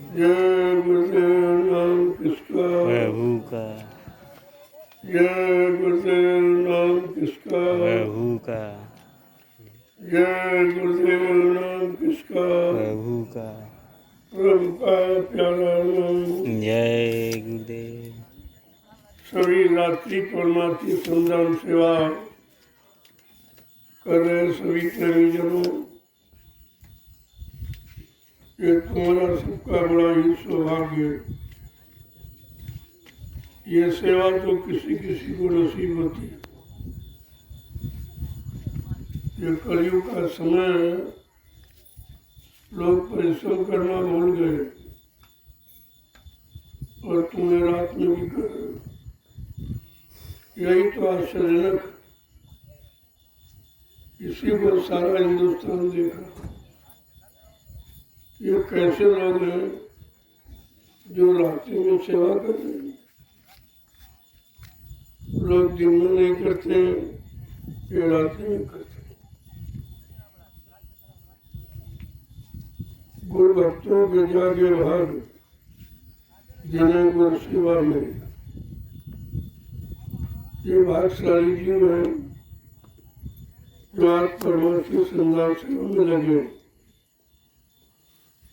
जय गुरुदेव नाम किसका प्रभु का, जय गुरुदेव नाम किसका प्रभु का, जय गुरुदेव नाम किसका प्रभु का। प्रभु का प्यारा नाम। जय गुरुदेव। सभी रात्रि परमार्थी संधान सेवा कर रहे सभी प्रेमीजनों, ये तुम्हारा सबका बड़ा ही सौभाग्य है। ये सेवा तो किसी किसी को नसीब होती है। ये कलयुग का समय है, लोग परिश्रम करना भूल गए और तुमने रात में भी कर रहे हो। यही तो आश्चर्यजनक, इसी को सारा हिंदुस्तान देखा। ये कैसे लोग हैं जो रात्रि में सेवा कर रहे हैं। लोग दिन में नहीं करते, ये रात्रि में करते। गुरु भक्तों के जागे भाग, जिन्हें गुरु सेवा मिली। ये भागशाली जीव है जो आज परमार्थी संधान सेवा में लगे।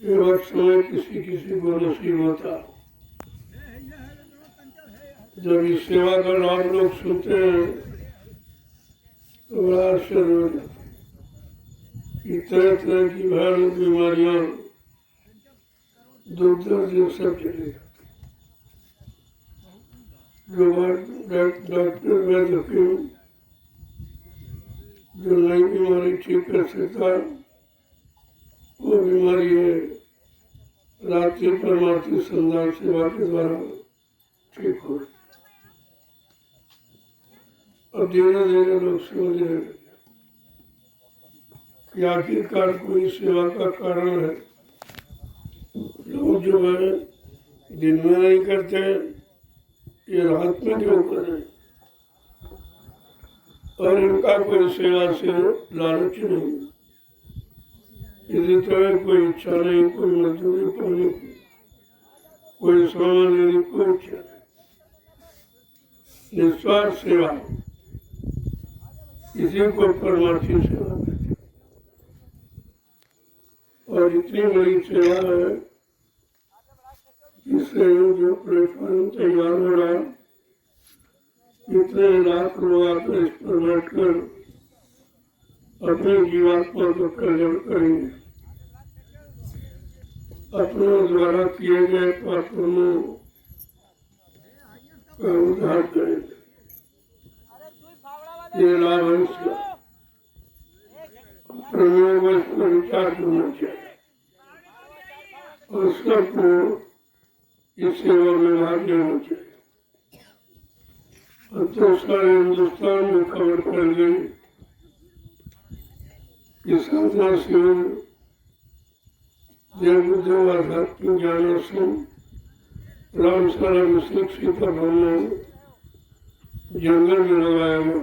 ये वक्त समय किसी किसी को नसीब होता। जब इस सेवा का लाभ लोग सुनते हैं तो बड़ा आश्चर्य हो जाता है। तरह तरह की भयानक बीमारियां, दुख दर्द, ये सब चले जाते। जो डॉक्टर वैद्य हकीम जो नई बीमारी ठीक कर सकता, वो बीमारी है रात्रि परमार्थी संधान सेवा के द्वारा ठीक हो। और धीरे धीरे लोग समझने लगे कि आखिरकार कोई सेवा का कारण है। लोग जो है दिन में नहीं करते, ये रात में क्यों करें? और इनका कोई सेवा से लालच नहीं, इसी तरह कोई इच्छा नहीं, कोई मजदूरी पाने की, कोई सामान लेने की कोई इच्छा नहीं। निस्वार्थ सेवा, इसी को परमार्थी सेवा कहते हैं। और इतनी बड़ी सेवा है, इससे जो प्लेटफॉर्म तैयार हो रहा, इतने लाख लोग आकर इस पर बैठकर अपनी जीवात्मा को कल्याण करेंगे, अपने द्वारा किए गए पापों का उद्धार करेंगे। ये लाभ है इसका। प्रेमियों को इस पर विचार करना चाहिए और सबको इस सेवा में भाग लेना चाहिए। अब तो सारे हिंदुस्तान में खबर फैल गई कि साधना शिविर जय गुरुदेव आध्यात्मिक ज्ञानाश्रम रामशाला मिश्रित सीताराम ने जंगल में लगाया हुआ,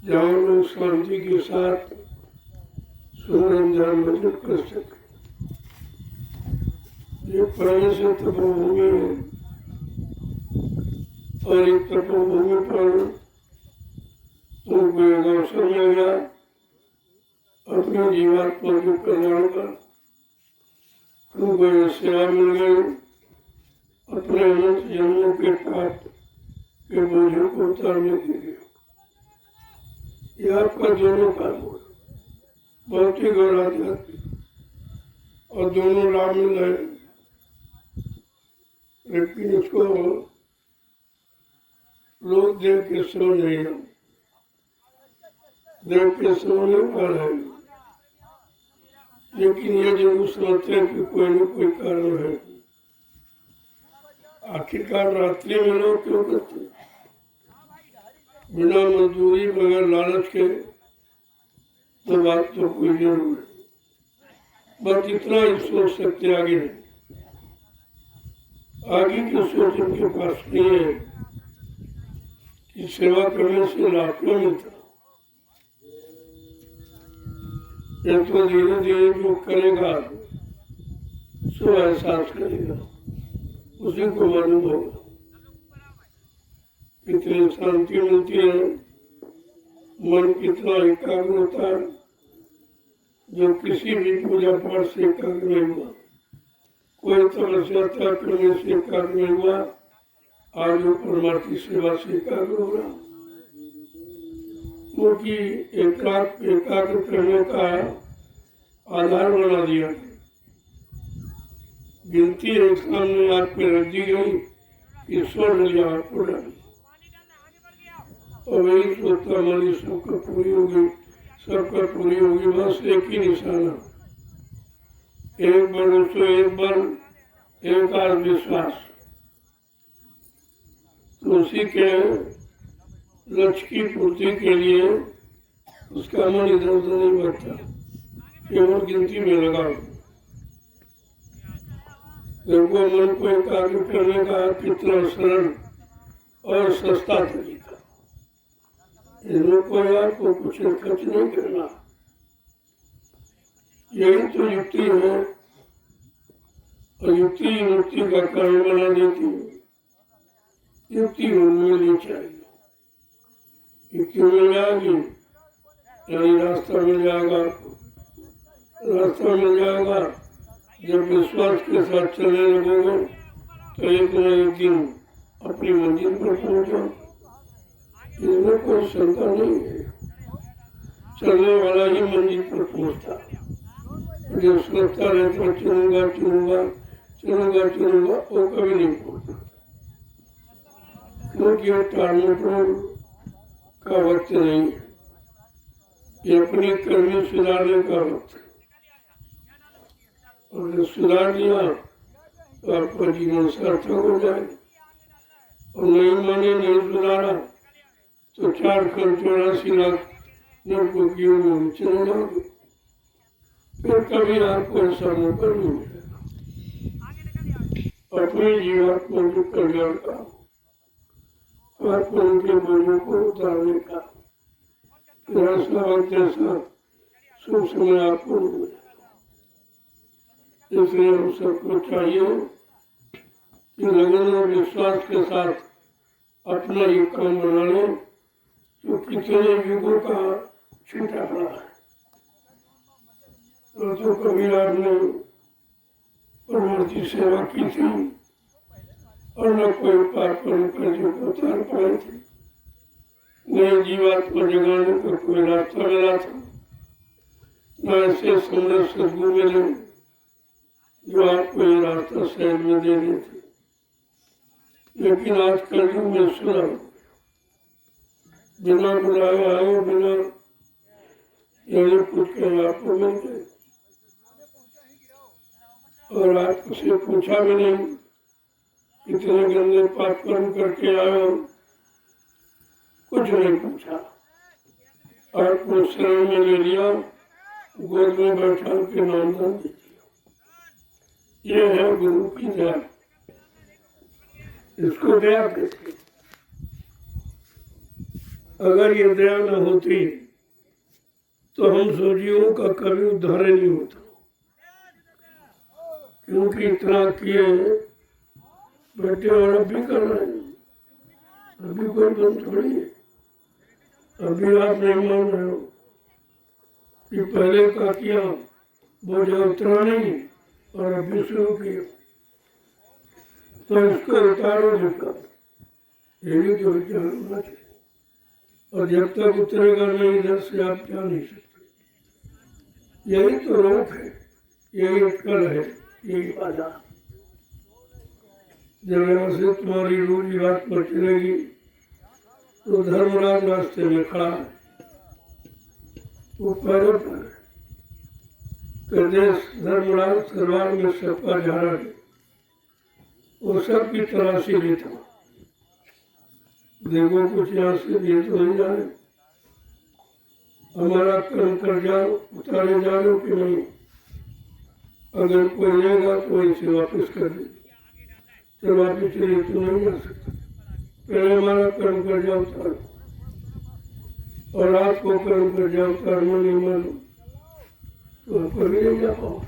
जहाँ लोग शांति के साथ सुमरन ध्यान भजन कर सके। ये पहले से तपोभूमि है और एक तपोभूमि पर तुमको एक अवसर मिलेगा अपने जीवात्मा के कल्याण का। तुमको ये सेवा मिल गई अपने अनंत जन्मों के पाप के बोझों को उतारने के लिए। यह आपका दोनों काम हो, भौतिक और आध्यात्मिक, और दोनों लाभ मिल रहे। लेकिन इसको लोग देख के समझ नहीं रहे, देख के समझ नहीं पा रहे। लेकिन ये जरूर समझते हैं कि कोई न कोई कारण है। आखिरकार रात्रि में लोग क्यों करते हैं? बिना मजदूरी बगैर लालच के तो बात तो कोई जरूर है। बस इतना ही सोच सकते, आगे नहीं। आगे की सोच इनके पास नहीं है कि सेवा करने से लाभ क्यों मिलता। ये तो धीरे धीरे जो करेगा सो तो एहसास करेगा, उसी को मालूम होगा कितनी शांति मिलती है, मन कितना एकाग्र होता है। जो किसी भी पूजा पाठ से एकाग्र नहीं हुआ, कोई तपस्या त्याग करने से एकाग्र नहीं हुआ, आज वो परमार्थी सेवा से एकाग्र हो रहा, क्योंकि एकाग्र करने का आधार बना दिया। गिनती एक सामने आग पे रख दी गई, ईश्वर ने लिया आपको डाली, और वही सोचता हमारी सबका पूरी होगी, सबका पूरी होगी, बस एक ही निशाना, एक भरोसा, एक बल, एक आत्मविश्वास। तो उसी के लक्ष्य की पूर्ति के लिए उसका मन इधर उधर नहीं बढ़ता, केवल गिनती में लगा। देखो मन को एकाग्र करने का कितना सरल और सस्ता तरीका, इसमें कोई आपको कुछ खर्च नहीं करना। यही तो युक्ति है, और युक्ति मुक्ति का कारण बना देती है। युक्ति मिलनी चाहिए, युक्ति मिल जाएगी यानी रास्ता मिल जाएगा आपको, रास्ता मिल जाएगा। जब विश्वास के साथ चलने लगोगे तो एक न एक दिन अपनी मंजिल पर पहुंचो, इसमें कोई शंका नहीं है। चलने वाला ही मंजिल पर पहुंचता, जो सोचता रहता चलूंगा चलूंगा चलूंगा चलूंगा, वो कभी नहीं पहुंचता, क्योंकि वो टालमटोल का वक्त नहीं है, ये अपनी कर्मी सुधारने का वक्त है। और जब सुधार दिया तो आपका जीवन सार्थक हो जाए, और नहीं माने, नहीं सुधारा तो 4,84,00,000 निर्भोगियों में चले जाओगे, फिर कभी आपको ऐसा मौका नहीं मिलेगा। अपने जीवात्मा के कल्याण का, आत्मा के बोझों को उतारने का जैसा शुभ समय आपको नहीं मिलेगा। इसलिए हम सबको चाहिए कि लगन और विश्वास के साथ अपना ये काम बना लें, जो कितने युगों का छूटा पड़ा है। तो कभी आपने परमार्थी सेवा की थी, और न कोई पाप कर्म कर्जों को उतार पाए थे, न जीवात्मा जगाने का कोई रास्ता मिला था, न ऐसे समृद्ध सदगुरु मिले जो आपको ये रास्ता शहर में दे रहे थे। लेकिन आज कलयुग में सुना, बिना बुलाए आए, बिना यानी कुछ के आपको मिल गए, और आपसे पूछा भी नहीं कितने गंदे पाप कर्म करके आए हो, कुछ नहीं पूछा, आपको शरण में ले लिया, गोद में बैठा के नामदान दे दिया। ये है गुरु की दया, इसको दया कहते। अगर ये दया न होती तो हम सोचियों का कभी उद्धार नहीं होता, क्योंकि इतना किए बैठे और अब भी कर रहे हैं, अभी कोई बंद थोड़ी है। अभी आप नहीं मान रहे हो कि पहले का किया बोझा उतरा नहीं, और अभी शुरू किया, तो इसको उतारो लेकर, ये भी तो विचार होना चाहिए। और जब तक उतरेगा नहीं इधर से आप जा नहीं सकते। यही तो रोक है, यही अटकल है, यही बाधा। जब यहाँ से तुम्हारी रोजी रात पर चलेगी तो धर्मराज रास्ते में खड़ा है, वो पैरों पर प्रदेश धर्मराज सरवार में सबका झाड़ा है, वो सब की तलाशी लेता। देखो कुछ यहाँ से ये तो नहीं जाए, हमारा कर्म कर जाओ, उतारे जा रहे हो कि नहीं। अगर कोई लेगा तो इसे वापस कर दे, तो वापस चलिए तो नहीं जा सकता। पहले हमारा कर्म कर जाओ उतारो, और आपको कर्म कर जाओ उतारना नहीं मानो तो आप कभी नहीं जा पाओ।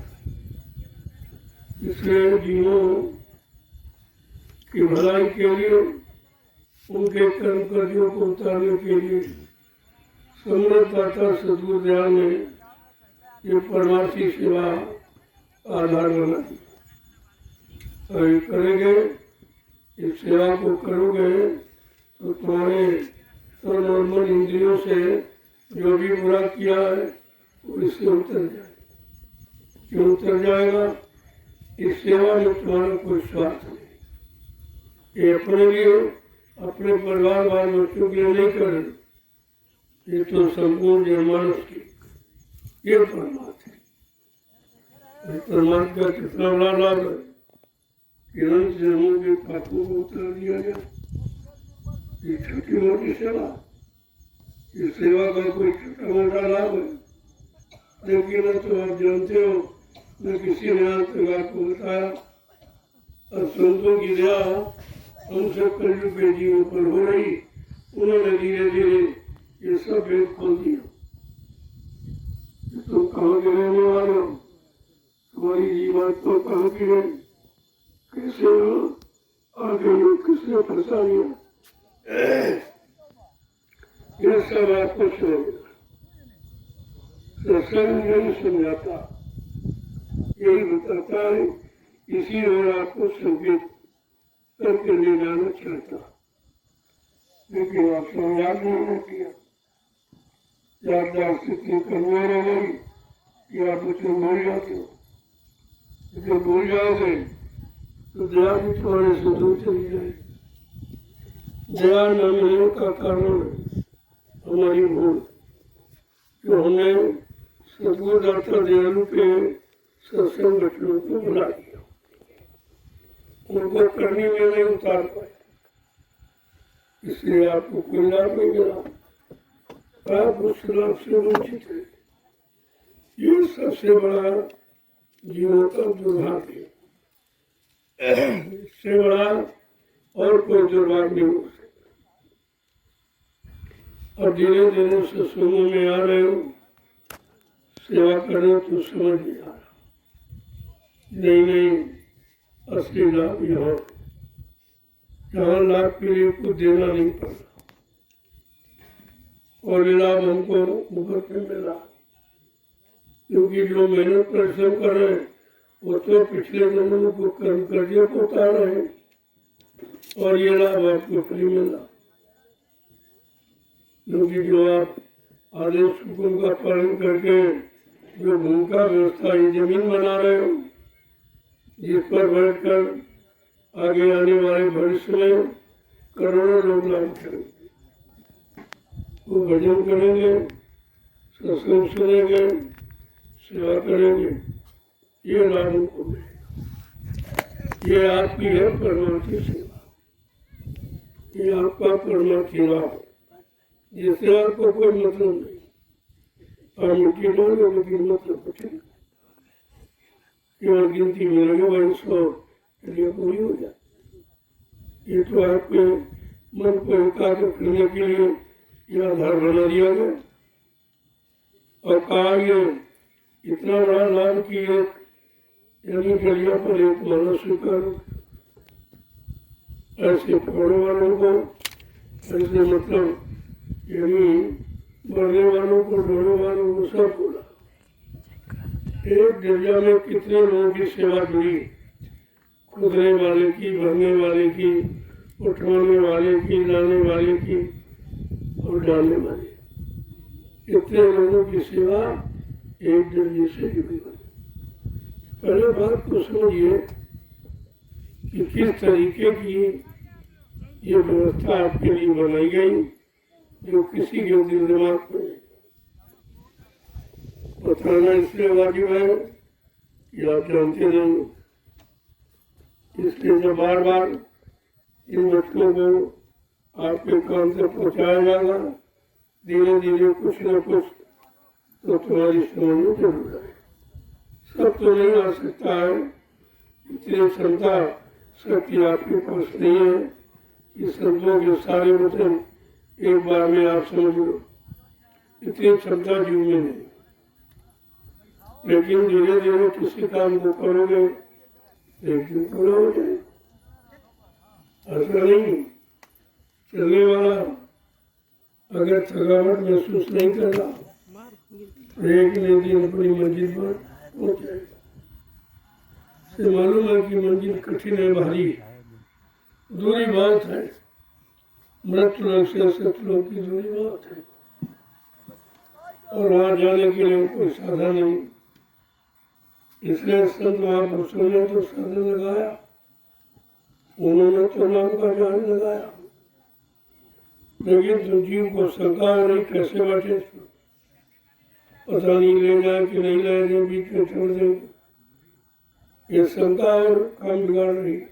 इसलिए जीवों की भलाई के लिए, उनके कर्म कर्जियों को उतारने के लिए समृद्धता सदगुरु दयाल ने ये परमार्थी सेवा आधार बना दी। और ये करेंगे, इस सेवा को करोगे तो तुम्हारे तन और मन इंद्रियों से जो भी बुरा किया है वो इससे उतर जाएगा। क्यों उतर जाएगा? इस सेवा में तुम्हारा कोई स्वार्थ नहीं। ये अपने लिए, अपने परिवार बाल बच्चों के लिए नहीं कर रहे, ये तो संपूर्ण जनमानस की ये परमात्मा है। परमात्मा का कितना बड़ा लाभ है कि अनंत जन्मों के पापों को उतार दिया गया। ये छोटी मोटी सेवा, इस सेवा का कोई छोटा मोटा लाभ है, लेकिन न तो आप जानते हो, न किसी ने आज तक आपको बताया। और संतों की दया हम सब कलयुग के जीवों पर हो रही, उन्होंने धीरे धीरे ये सब भेद खोल दिया। तुम कहाँ के रहने वाले हो? तुम्हारी जीवात्मा कहाँ की है? कैसे हो? आगे हो? किसने फंसा लिया? ये सब आपको समझना। सत्संग नहीं समझाता, यही बताता है, इसी ओर आपको संकेत करके ले जाना चाहता, लेकिन आपको याद नहीं किया। याददाश्त इतनी कमजोर हो गई कि आप उसे भूल जाते हो। जब भूल जाओगे तो दया भी तुम्हारे से दूर चली जाएगी। दया न मिलने का कारण हमारी भूल, जो हमने सदगुरु दाता दयालु के सत्संग बचनों को बुला दिया, उनको करनी में नहीं उतार पाए, इसलिए आपको कोई लाभ नहीं मिला। आप उस लाभ से वंचित है। ये सबसे बड़ा जीवों का दुर्भाग्य है। इससे बड़ा और कोई दुर्भाग्य नहीं हो सकता। और धीरे धीरे सत्संगों में आ रहे हो, सेवा करो तो समझ नहीं आ रहा। नहीं, असली लाभ यहाँ, जहाँ लाभ के लिए कुछ देना नहीं पड़ा और लाभ हमको मुफ्त में मिला। क्योंकि जो मेहनत परिश्रम कर रहे हैं वो तो पिछले जन्मों को कर्म कर्जियों को उतार रहे हैं और ये लाभ आपको फ्री मिला। क्योंकि जो आप आदेश हुकुम का पालन करके जो भूमि का व्यवस्था ये जमीन बना रहे हो, जिस पर बैठकर आगे आने वाले भविष्य में करोड़ों लोग लाभ करेंगे। वो भजन करेंगे, सत्संग सुनेंगे, सेवा करेंगे, ये लाभ उनको मिलेगा। ये आपकी है परमार्थी सेवा, ये आपका परमार्थी लाभ, जिससे आपको कोई मतलब नहीं। आप मिट्टी डालो लेकिन मतलब कुछ नहीं, केवल गिनती मिलेगी 100 लिए पूरी हो जाए। ये तो आपके मन को एकाग्र करने के लिए यह आधार बना दिया गया और कहा ये इतना बड़ा लाभ की एक यानी गलिया पर एक मानव स्वीकार। ऐसे पकड़ने वालों को, ऐसे मतलब यानी बढ़ने वालों को, ढोने वालों को सब बोला। एक दरिया में कितने लोगों की सेवा जुड़ी, खुदने वाले की, भरने वाले की, उठवाने वाले की, लाने वाले की और डालने वाले, इतने लोगों की सेवा एक दरिए से जुड़ी हुई। पहले बात को समझिए कि किस तरीके की ये व्यवस्था आपके लिए बनाई गई, जो किसी के दिल दिमाग में बताना इसलिए वाजिब है कि आप जानते नहीं। इसलिए जब बार बार इन बच्चों को आपके काम तक पहुँचाया जाएगा, धीरे धीरे कुछ न कुछ तो तुम्हारी समझ में जरूर है। सब तो नहीं आ सकता है, इतनी क्षमता शक्ति आपके पास नहीं है कि संतों के सारे वचन एक बार में आप समझ लो, इतनी क्षमता जीव में नहीं। लेकिन धीरे धीरे किसी काम को करोगे एक दिन पूरा हो जाए। ऐसा नहीं चलने वाला अगर थकावट महसूस नहीं कर रहा तो एक दिन अपनी मंजिल पर पहुंच जाएगा। से मालूम है कि मंजिल कठिन है, भारी है, दूरी बहुत है, मृत्युलोक से सतलोक की दूरी बहुत है और वहां जाने के लिए कोई साधन नहीं। इसलिए संत महापुरुषों ने तो साधन लगाया, उन्होंने तो नाम का जान लगाया, लेकिन तो जीव को शंका हो रही कैसे बैठे, पता नहीं ले जाए कि नहीं ले जाए, बीच में छोड़ देंगे, ये शंका और काम बिगाड़ रही है।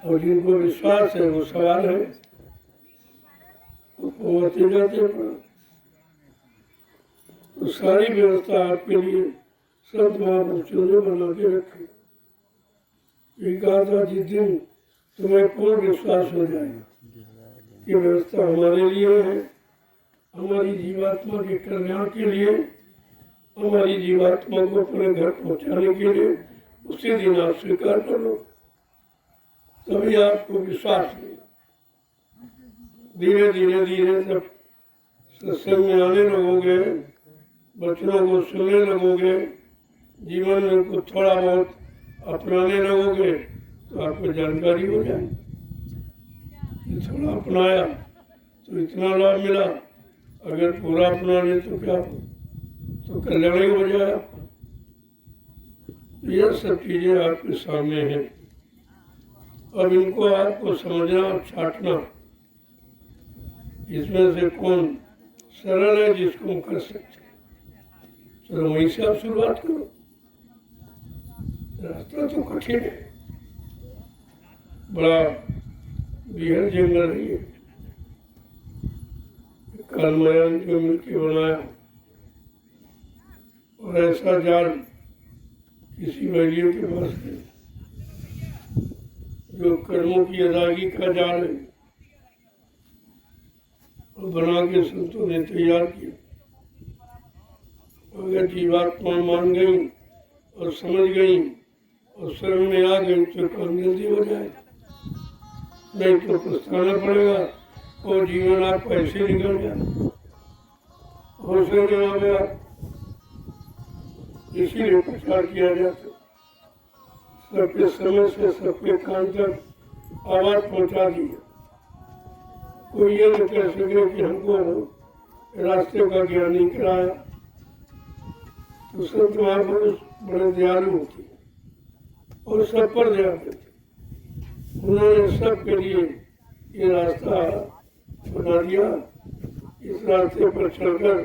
और जिनको विश्वास है वो सवाल है, वो आते जाते पर तो सारी व्यवस्था आपके लिए संत महापुरुषों ने बना के रखी। ये कहा था जिस दिन तुम्हें पूर्ण विश्वास हो जाएगा कि व्यवस्था हमारे लिए है, हमारी जीवात्मा के कल्याण के लिए, हमारी जीवात्मा को अपने घर पहुंचाने के लिए, उसी दिन आप स्वीकार कर लो, तभी आपको विश्वास है। धीरे धीरे धीरे जब सत्संग में आने लगोगे, बच्चों को सुनने लगोगे, जीवन में कुछ थोड़ा बहुत अपनाने लगोगे तो आपको जानकारी हो जाएगी। थोड़ा अपनाया तो इतना लाभ मिला, अगर पूरा अपना ले तो क्या तो कल्याण ही हो जाए आपको। यह सब चीजें आपके सामने हैं, अब इनको आपको समझना और छाटना, इसमें से कौन सरल है जिसको हम कर सकते। चलो वहीं से आप शुरुआत करो। रास्ता तो कठिन है, बड़ा बिहर जंगल है ये, काल माया ने जो मिलकर बनाया, और ऐसा जाल किसी वैलियों के पास है जो कर्मों की अदायगी का जाल है, और बना के संतों ने तैयार किया। अगर जीवात्मा मान गई और समझ गई और शरण में आ गई तो काम जल्दी हो जाए, नहीं तो पछताना पड़ेगा और जीवन आप पैसे निकल जाए हो सकते आ गया। इसीलिए प्रचार किया जाता, सबके समय से सबके कान तक आवाज पहुंचा दिया। कोई ये न कह सके कि हमको रास्ते का ज्ञान नहीं कराया। तो संत महापुरुष बड़े दयालु होते और सब पर दया देते, उन्होंने सबके लिए ये रास्ता बना दिया। इस रास्ते पर चलकर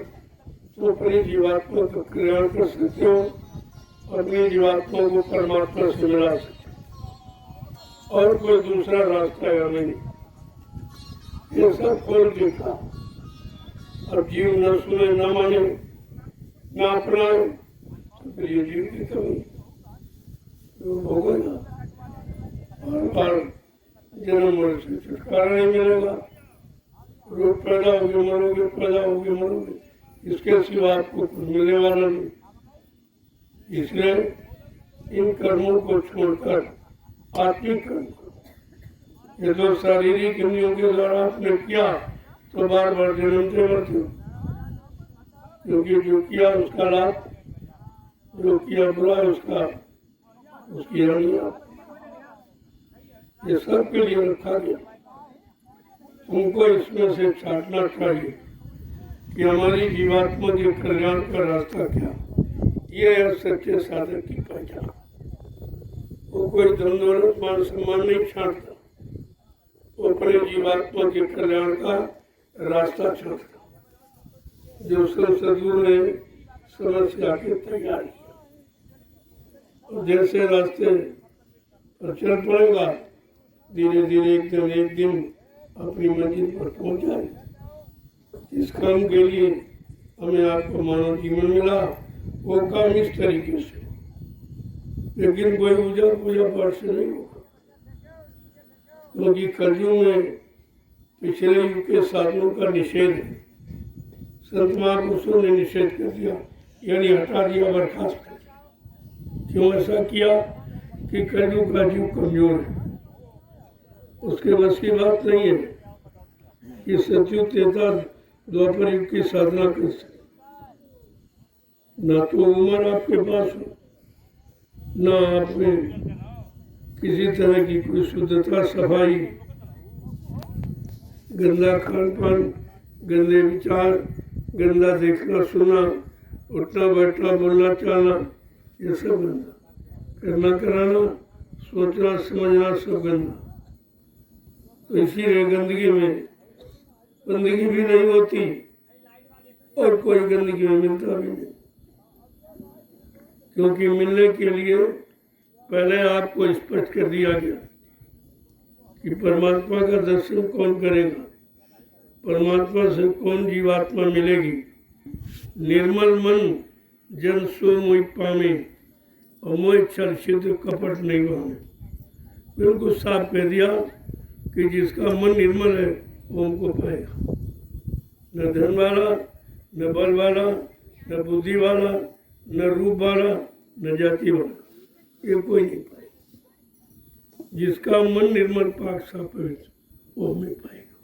तुम अपनी जीवात्मा का कल्याण कर सकते हो, अपनी जीवात्मा को परमात्मा से मिला सकते हो, और कोई दूसरा रास्ता या नहीं। ये सब खोल देखा, अब जीव न सुने न माने न अपनाए तो फिर ये जीव की कमी भोगेगा, बार जन्म मरण से छुटकारा नहीं मिलेगा। रोज पैदा होगे मरोगे, पैदा होगे मरोगे, इसके सिवा आपको कुछ मिलने वाला नहीं। इसलिए इन कर्मों को छोड़कर आत्मिक कर्म करो। ये तो शारीरिक इंद्रियों के द्वारा आपने किया तो बार बार जन्मते मरते हो, क्योंकि जो किया उसका लाभ, जो किया बुरा उसकी हानि आप, ये सब के लिए रखा गया। तुमको इसमें से छाटना चाहिए कि हमारी जीवात्मा के कल्याण का रास्ता क्या। ये है सच्चे साधक की पहचान। वो कोई धन दौलत मान सम्मान नहीं छाटता, वो अपने जीवात्मा के कल्याण का रास्ता छाटता, जो सदगुरु ने समस्या के तैयार किया। और जैसे रास्ते पर चल पड़ेगा, धीरे धीरे एक दिन अपनी मंजिल पर पहुंच जाए। इस काम के लिए हमें आपको मानव जीवन मिला, वो काम इस तरीके से, लेकिन कोई पूजा पाठ से नहीं होगा, क्योंकि कलयुग में पिछले युग के साधनों का निषेध है। संत महापुरुषों ने निषेध कर दिया, यानी हटा दिया, बर्खास्त कर दिया क्यों ऐसा किया कि कलयुग का जीव कमजोर है, उसके बस की बात नहीं है कि सतयुग त्रेता द्वापर युग की साधना कर सके। ना तो उम्र आपके पास हो, ना आप में किसी तरह की कोई शुद्धता, सफाई, गंदा खान पान, गंदे विचार, गंदा देखना सुनना, उठना बैठना बोलना चालना, ये सब गंदा, करना कराना, सोचना समझना सब गंदा। तो इसीलिए गंदगी में बंदगी भी नहीं होती और कोई गंदगी में मिलता भी नहीं, क्योंकि मिलने के लिए पहले आपको स्पष्ट कर दिया गया कि परमात्मा का दर्शन कौन करेगा, परमात्मा से कौन जीवात्मा मिलेगी। निर्मल मन जन सो मोहि पामे और मोह छल छिद्र कपट नहीं माने। बिल्कुल साफ कह दिया कि जिसका मन निर्मल है वो हमको पाएगा। न धन वाला, न बल वाला, न बुद्धि वाला, न रूप वाला, न जाति वाला, ये कोई नहीं पाएगा। जिसका मन निर्मल पाक साफ पवित्र वो हमें पाएगा।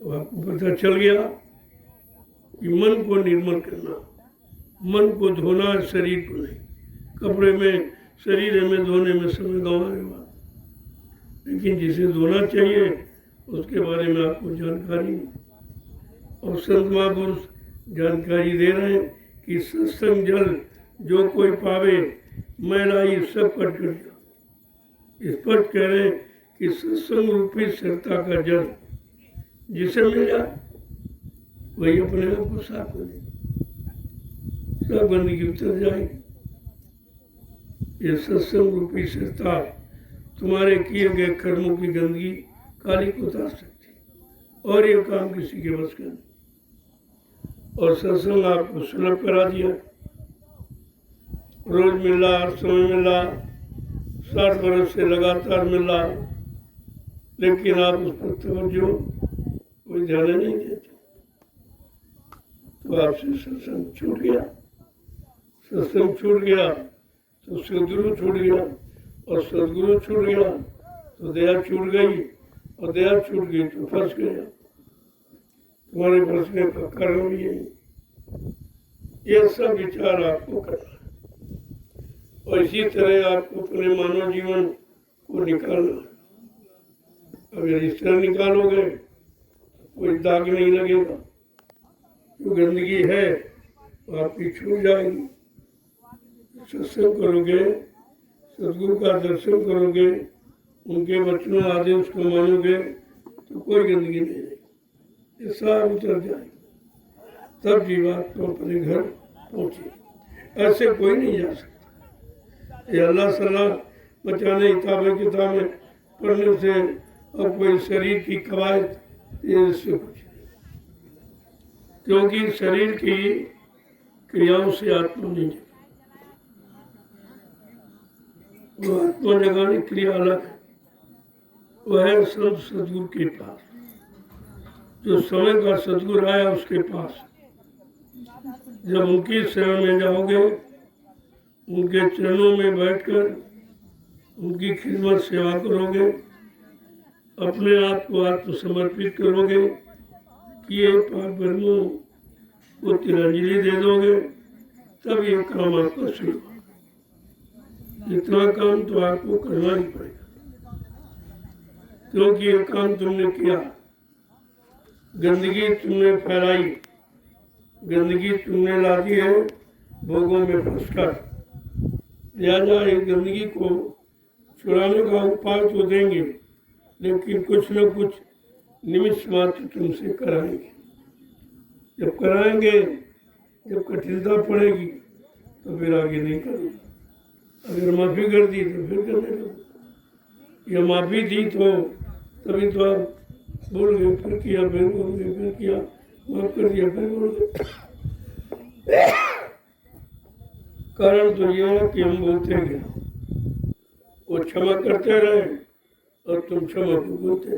तो आपको पता चल गया कि मन को निर्मल करना, मन को धोना, शरीर को नहीं। कपड़े में शरीर में धोने में समय गंवाने वाला, लेकिन जिसे धोना चाहिए उसके बारे में आपको जानकारी नहीं। और संत महापुरुष जानकारी दे रहे हैं कि सत्संग जल जो कोई पावे मैला ही सब कट कर जा। स्पष्ट कह रहे हैं कि सत्संग रूपी स्थिरता का जल जिसे मिल जाए वही अपने आप को साफ कर दे, सब गंदगी उतर जाएगी। ये सत्संग रूपी स्थिरता तुम्हारे किए गए कर्मों की गंदगी काली को उतार सकती है, और ये काम किसी के बस का नहीं। और सत्संग आपको सुलभ करा दिया, रोज मिल रहा, हर समय मिल रहा, 60 बरस से लगातार मिल रहा, लेकिन आप उस पर तवज्जो कोई ध्यान नहीं देते, तो आपसे सत्संग छूट गया। सत्संग छूट गया तो सदगुरु छूट गया, और सदगुरु छूट गया तो दया छूट गई, और दया छूट गई तो फंस गया। तुम्हारे फंसने का कारण भी यही, ये सब विचार आपको करना है, और इसी तरह आपको अपने मानव जीवन को निकालना है। अगर इस तरह निकालोगे कोई दाग नहीं लगेगा, जो गंदगी है वो आपकी छूट जाएगी। सत्संग करोगे, सदगुरु का दर्शन करोगे, उनके वचनों आदेश को मानोगे तो कोई गंदगी नहीं रहेगी, ये सब उतर जाएगी। तब जीवात्मा अपने घर पहुंचे। ऐसे कोई नहीं जा सकता। ये अल्लाह सलाह बचाने किताबें पढ़ने से और कोई शरीर की कवायद इससे कुछ, क्योंकि शरीर की क्रियाओं से आत्मा नहीं जगती। वो आत्मा जगाने क्रिया अलग है, वह है सब सदगुरु के पास। जो समय का सदगुरु आया उसके पास जब उनकी शरण में जाओगे, उनके चरणों में बैठकर उनकी खिदमत सेवा करोगे, अपने आप को आत्मसमर्पित करोगे, किए पाप कर्मों को तिलांजलि दे दोगे, तब ये काम आपको शुरू होगा। इतना काम तो आपको करना ही पड़ेगा, क्योंकि ये काम तुमने किया, गंदगी तुमने फैलाई, गंदगी तुमने ला दी है भोगों में फंसकर। लिहाजा इस गंदगी को छुड़ाने का उपाय तो देंगे, लेकिन कुछ न कुछ निमित्त मात्र तुमसे कराएंगे। जब कराएंगे, जब कठिनता पड़ेगी तो फिर आगे नहीं करोगे। अगर माफ़ी कर दी तो फिर करने लगो। या माफ़ी दी तो तभी तो आप बोल गए, फिर किया, फिर बोल गए, फिर किया, माफ़ कर दिया, फिर बोल गए। कारण तो ये है कि हम बोलते गए, वो क्षमा करते रहे और तुम क्षमा को बोलते।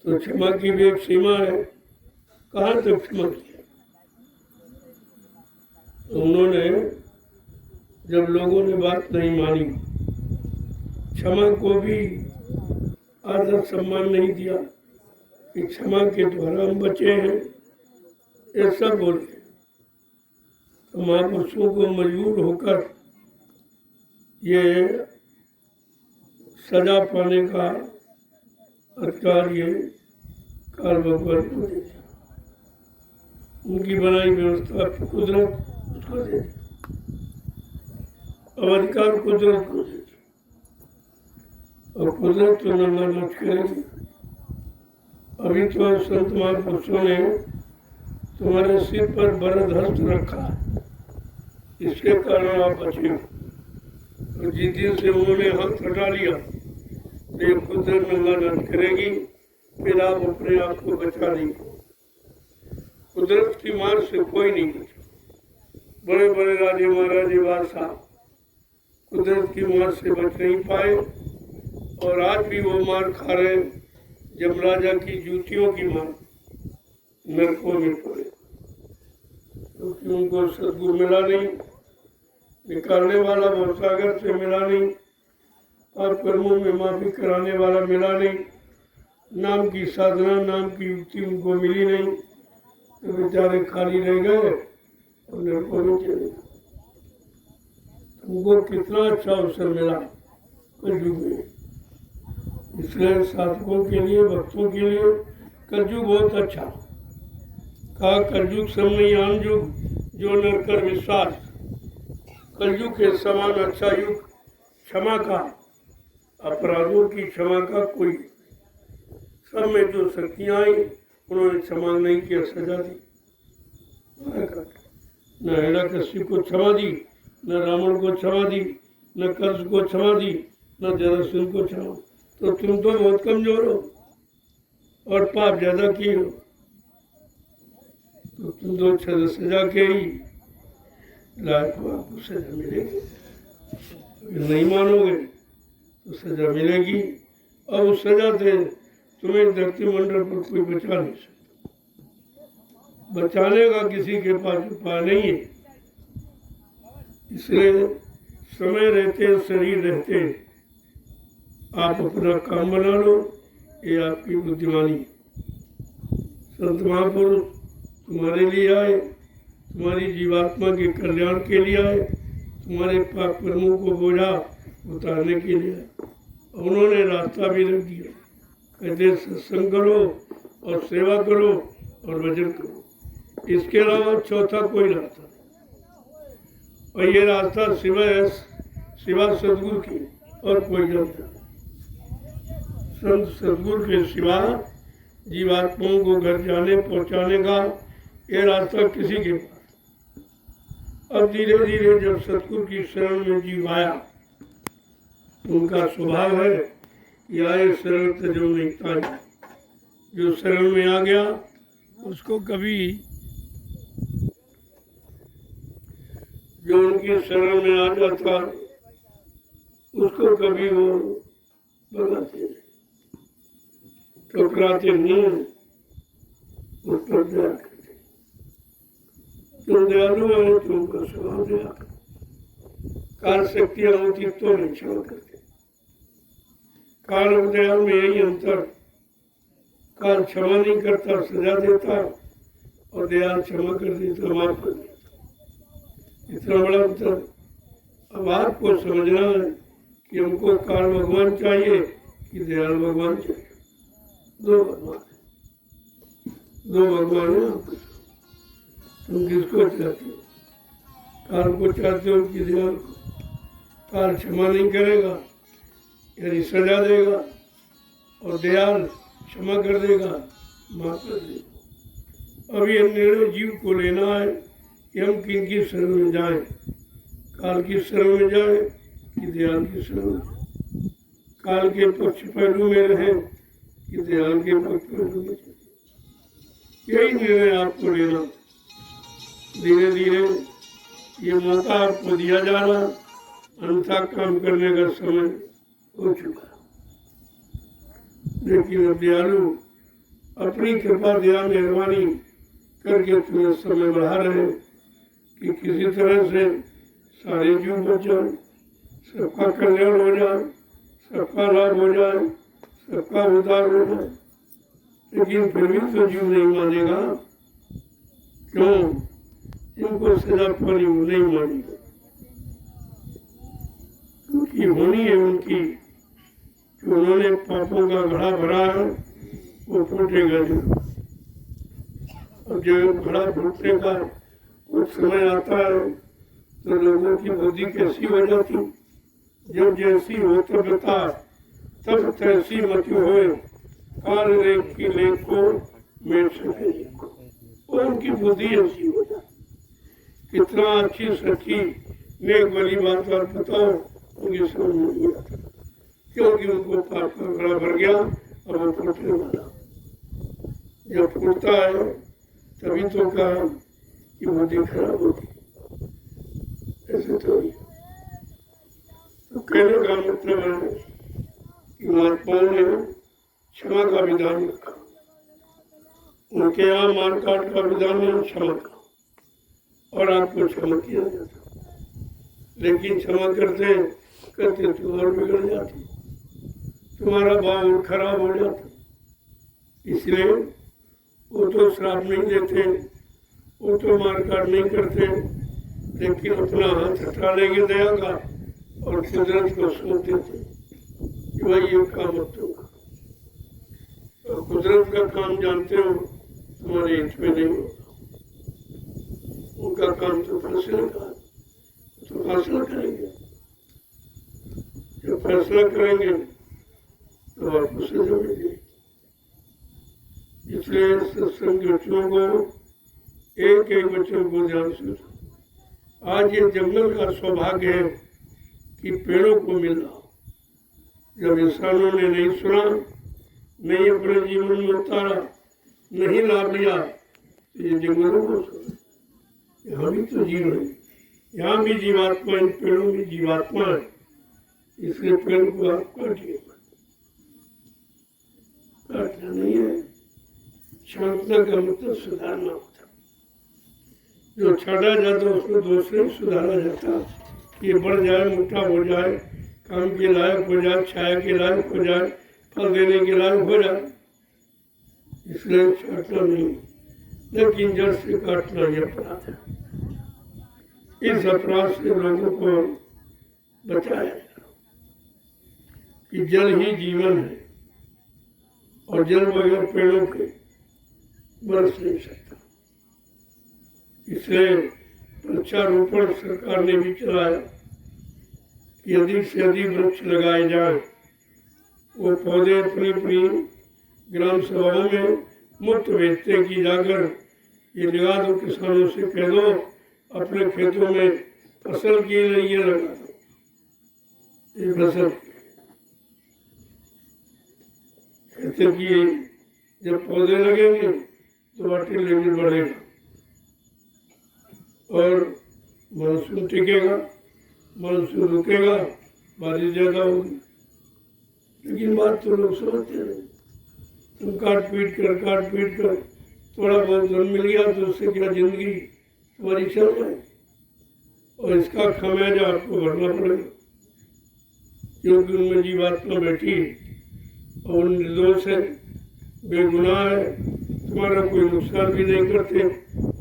तो क्षमा की भी एक सीमा है, कहाँ तक क्षमा किया। तो उन्होंने जब लोगों ने बात नहीं मानी, क्षमा को भी आदर सम्मान नहीं दिया कि क्षमा के द्वारा हम बचे हैं, ऐसा बोले तो महापुरुषों को मजबूर होकर ये सजा पाने का अधिकार ये काल भगवान को दे दिया। उनकी बनाई व्यवस्था कुदरत उसको दे दी, अब अधिकार कुदरत को दे दी, और कुदरत तो नंगा नाच करेगी। अभी तो संत महापुरुषों ने तुम्हारे सिर पर बरद हस्त रखा, इसके कारण आप बचे हो। और जिस दिन से उन्होंने हाथ हटा लिया तो ये कुदरत नंगा नाच करेगी, फिर आप अपने आप को बचा लेंगे। कुदरत की मार से कोई नहीं बचा। बड़े बड़े राजे महाराजे बादशाह कुदरत की मार से बच नहीं पाए, और आज भी वो मार खा रहे हैं, जब राजा की जूतियों की मार नरकों में पड़े, क्योंकि उनको सद्गुरु मिला नहीं, निकालने वाला भवसागर से मिला नहीं, और कर्मों में माफी कराने वाला मिला नहीं, नाम की साधना नाम की युक्ति उनको मिली नहीं, तो बेचारे खाली रह गए और नरकों में चले गए। तुमको कितना अच्छा अवसर मिला कलयुग में। इसलिए साधकों के लिए, भक्तों के लिए कलयुग बहुत अच्छा। कहा कलयुग समयान युग जो नर कर विश्वास, कलयुग के समान अच्छा युग क्षमा का, अपराधों की क्षमा का कोई। सब में जो शक्तियाँ आई उन्होंने क्षमा नहीं किया, सजा दी। न हिरण्यकशिपु को क्षमा दी, न रावण को क्षमा दी, न कंस को क्षमा दी, न जरासंध को क्षमा। तो तुम तो बहुत कमजोर हो और पाप ज्यादा किए हो, तो तुम तो सजा के ही लायक हो, आपको सजा मिलेगी। अगर नहीं मानोगे तो सजा मिलेगी, और उस सजा से तुम्हें धरती मंडल पर कोई बचा नहीं सकता। बचाने का किसी के पास उपाय नहीं है। इसलिए समय रहते, शरीर रहते आप अपना काम बना लो, ये आपकी बुद्धिमानी। संत महापुरुष तुम्हारे लिए आए, तुम्हारी जीवात्मा के कल्याण के लिए आए, तुम्हारे पाप कर्मों को बोझा उतारने के लिए आए। उन्होंने रास्ता भी रख दिया, कहते सत्संग करो और सेवा करो और भजन करो, इसके अलावा चौथा कोई रास्ता नहीं। और ये रास्ता सिवा सदगुरु की और कोई रास्ता नहीं। संत सदगुरु के सिवा जीवात्माओं को घर जाने पहुंचाने का ये रास्ता किसी के पास। अब धीरे धीरे जब सतगुरु की शरण में जीव आया, उनका स्वभाव है कि आए शरण से जो नहीं ताई। जो शरण में आ गया उसको कभी, जो उनकी शरण में आ जाता उसको कभी वो भगाते नहीं, टकराते नहीं, उस पर दया करते। तुम दयालु हो, तुमको स्वभाव दया करते। काल शक्तियाँ होती तो नहीं क्षमा करते। काल और दया में यही अंतर। काल क्षमा नहीं करता, सजा देता, और दयाल क्षमा कर देता, माफ कर देता। इतना बड़ा अंतर। अब आपको समझना है कि हमको काल भगवान चाहिए कि दयाल भगवान चाहिए। दो भगवान है आपको। तुम किसको चाहते हो? काल को चाहते हो कि दयाल को? काल क्षमा नहीं करेगा, यानी सजा देगा, और दयाल क्षमा कर देगा, माफ कर देगा। अब ये निर्णय जीव को लेना है कि हम किन की शरण में जाएं, काल की शरण में जाएं कि दयाल की शरण में जाएं, काल के पक्ष पहलू में रहें कि दयाल के पक्ष पहलू में। यही निर्णय आपको लेना। धीरे धीरे ये मौका आपको दिया जा रहा, अन्यथा काम करने का समय हो चुका। लेकिन अब दयालु अपनी कृपा दया मेहरबानी करके तुम्हें समय बढ़ा रहे कि किसी तरह से सारे जीव बच जाए, सबका कल्याण हो जाए, सबका लाभ हो जाए, सबका उद्धार हो जाए। लेकिन फिर भी तो जीव नहीं मानेगा। क्यों? जिनको सजा पड़ी वो नहीं मानेगा, क्योंकि होनी है उनकी कि उन्होंने पापों का घड़ा भरा है, वो फूटेगा नहीं। और जब घड़ा फूटने का कुछ समय आता है तो लोगों की बुद्धि कैसी हो जाती, जब जैसी हो तब तब तैसी मति होए, काल लेख की लेख को मेट सके। और उनकी बुद्धि ऐसी हो जाती। कितना अच्छी सच्ची नेक वाली बात आप बताओ, उनकी समझ में नहीं आता, क्योंकि उनको पाप का घड़ा भर गया और वो फूटने वाला। जब फूटता है तभी तो कहा कि बुद्धि खराब होती, ऐसे तो नहीं। तो कहने का मतलब है कि महात्माओं ने क्षमा का विधान रखा। उनके यहाँ मारकाट का विधान है क्षमा का, और आपको क्षमा किया जाता। लेकिन क्षमा करते करते तुम और बिगड़ जाती, तुम्हारा भाव और खराब हो जाता। इसलिए वो तो श्राप नहीं देते, वो तो मारकाट नहीं करते, लेकिन अपना हाथ हटा लेंगे दया का और कुदरत को सौंप देते कि भाई ये काम मत होगा। तो कुदरत का काम जानते हो तुम्हारे हित में नहीं होगा। उनका काम तो फैसला का, तो फैसला करेंगे। जब फैसला करेंगे तो आपको सजा मिलेगी। इसलिए सत्संग वचनों को एक एक वचन को ध्यान से। आज ये जंगल का सौभाग्य है कि पेड़ों को मिल रहा। जब इंसानों ने नहीं सुना, नहीं अपने जीवन में उतारा, नहीं लाभ लिया, तो ये जंगलों को सुना। यहाँ भी तो जीव है, यहाँ भी जीवात्मा, इन पेड़ों में जीवात्मा है। इसलिए पेड़ को आप काटिए, काटना नहीं है। शांतना का मतलब सुधारना होता। जो छाटा जाता उसको दूसरे सुधारा जाता, ये बढ़ जाए, मोटा हो जाए, काम के लायक हो जाए, छाया के लायक हो जाए, फल देने के लायक हो जाए। इसलिए छाटना नहीं, लेकिन जड़ से काटना यह अपराध है। इस अपराध से लोगों को बचाया जाए कि जल ही जीवन है, और जल बगैर पेड़ों के बरस नहीं सकता। इसलिए वृक्षारोपण सरकार ने भी चलाया कि अधिक से अधिक वृक्ष लगाए जाए। वो पौधे अपनी अपनी ग्राम सभाओं में मुफ्त बेचते कि जाकर ये लगा दो, किसानों से कह दो अपने खेतों में फसल के लिए ये लगा दो, ये फसल कहते कि जब पौधे लगेंगे तो वाटर लेवल बढ़ेगा और मानसून टिकेगा, मानसून रुकेगा, बारिश ज्यादा होगी। लेकिन बात तो लोग समझते नहीं। तुम काट पीट कर थोड़ा बहुत धन मिल गया तो उससे क्या जिंदगी तुम्हारी चल जाए, और इसका खामियाजा आपको भरना पड़ेगा, क्योंकि उनमें जीवात्मा बैठी और निर्दोष है, बेगुनाह है, तुम्हारा कोई नुकसान भी नहीं करते,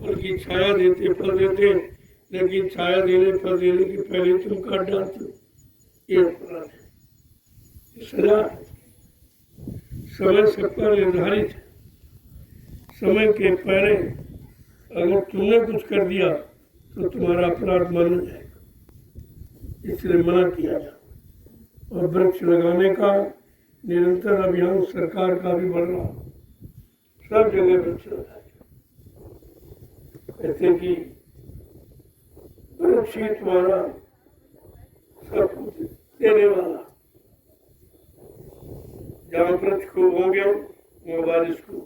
बल्कि छाया देते, फल देते, लेकिन छाया देने, फल देने के पहले तुम काट डालते हो। ये अपराध है, सजा है। समय सबका निर्धारित है। समय के पहले अगर तुमने कुछ कर दिया तो तुम्हारा अपराध माना जाएगा। इसलिए मना किया जाए। और वृक्ष लगाने का निरंतर अभियान सरकार का भी बढ़ रहा, सब जगह वृक्ष लगाए। कहते कि वृक्ष ही तुम्हारा सब कुछ देने वाला। जहाँ वृक्ष खूब होंगे वहाँ बारिश को,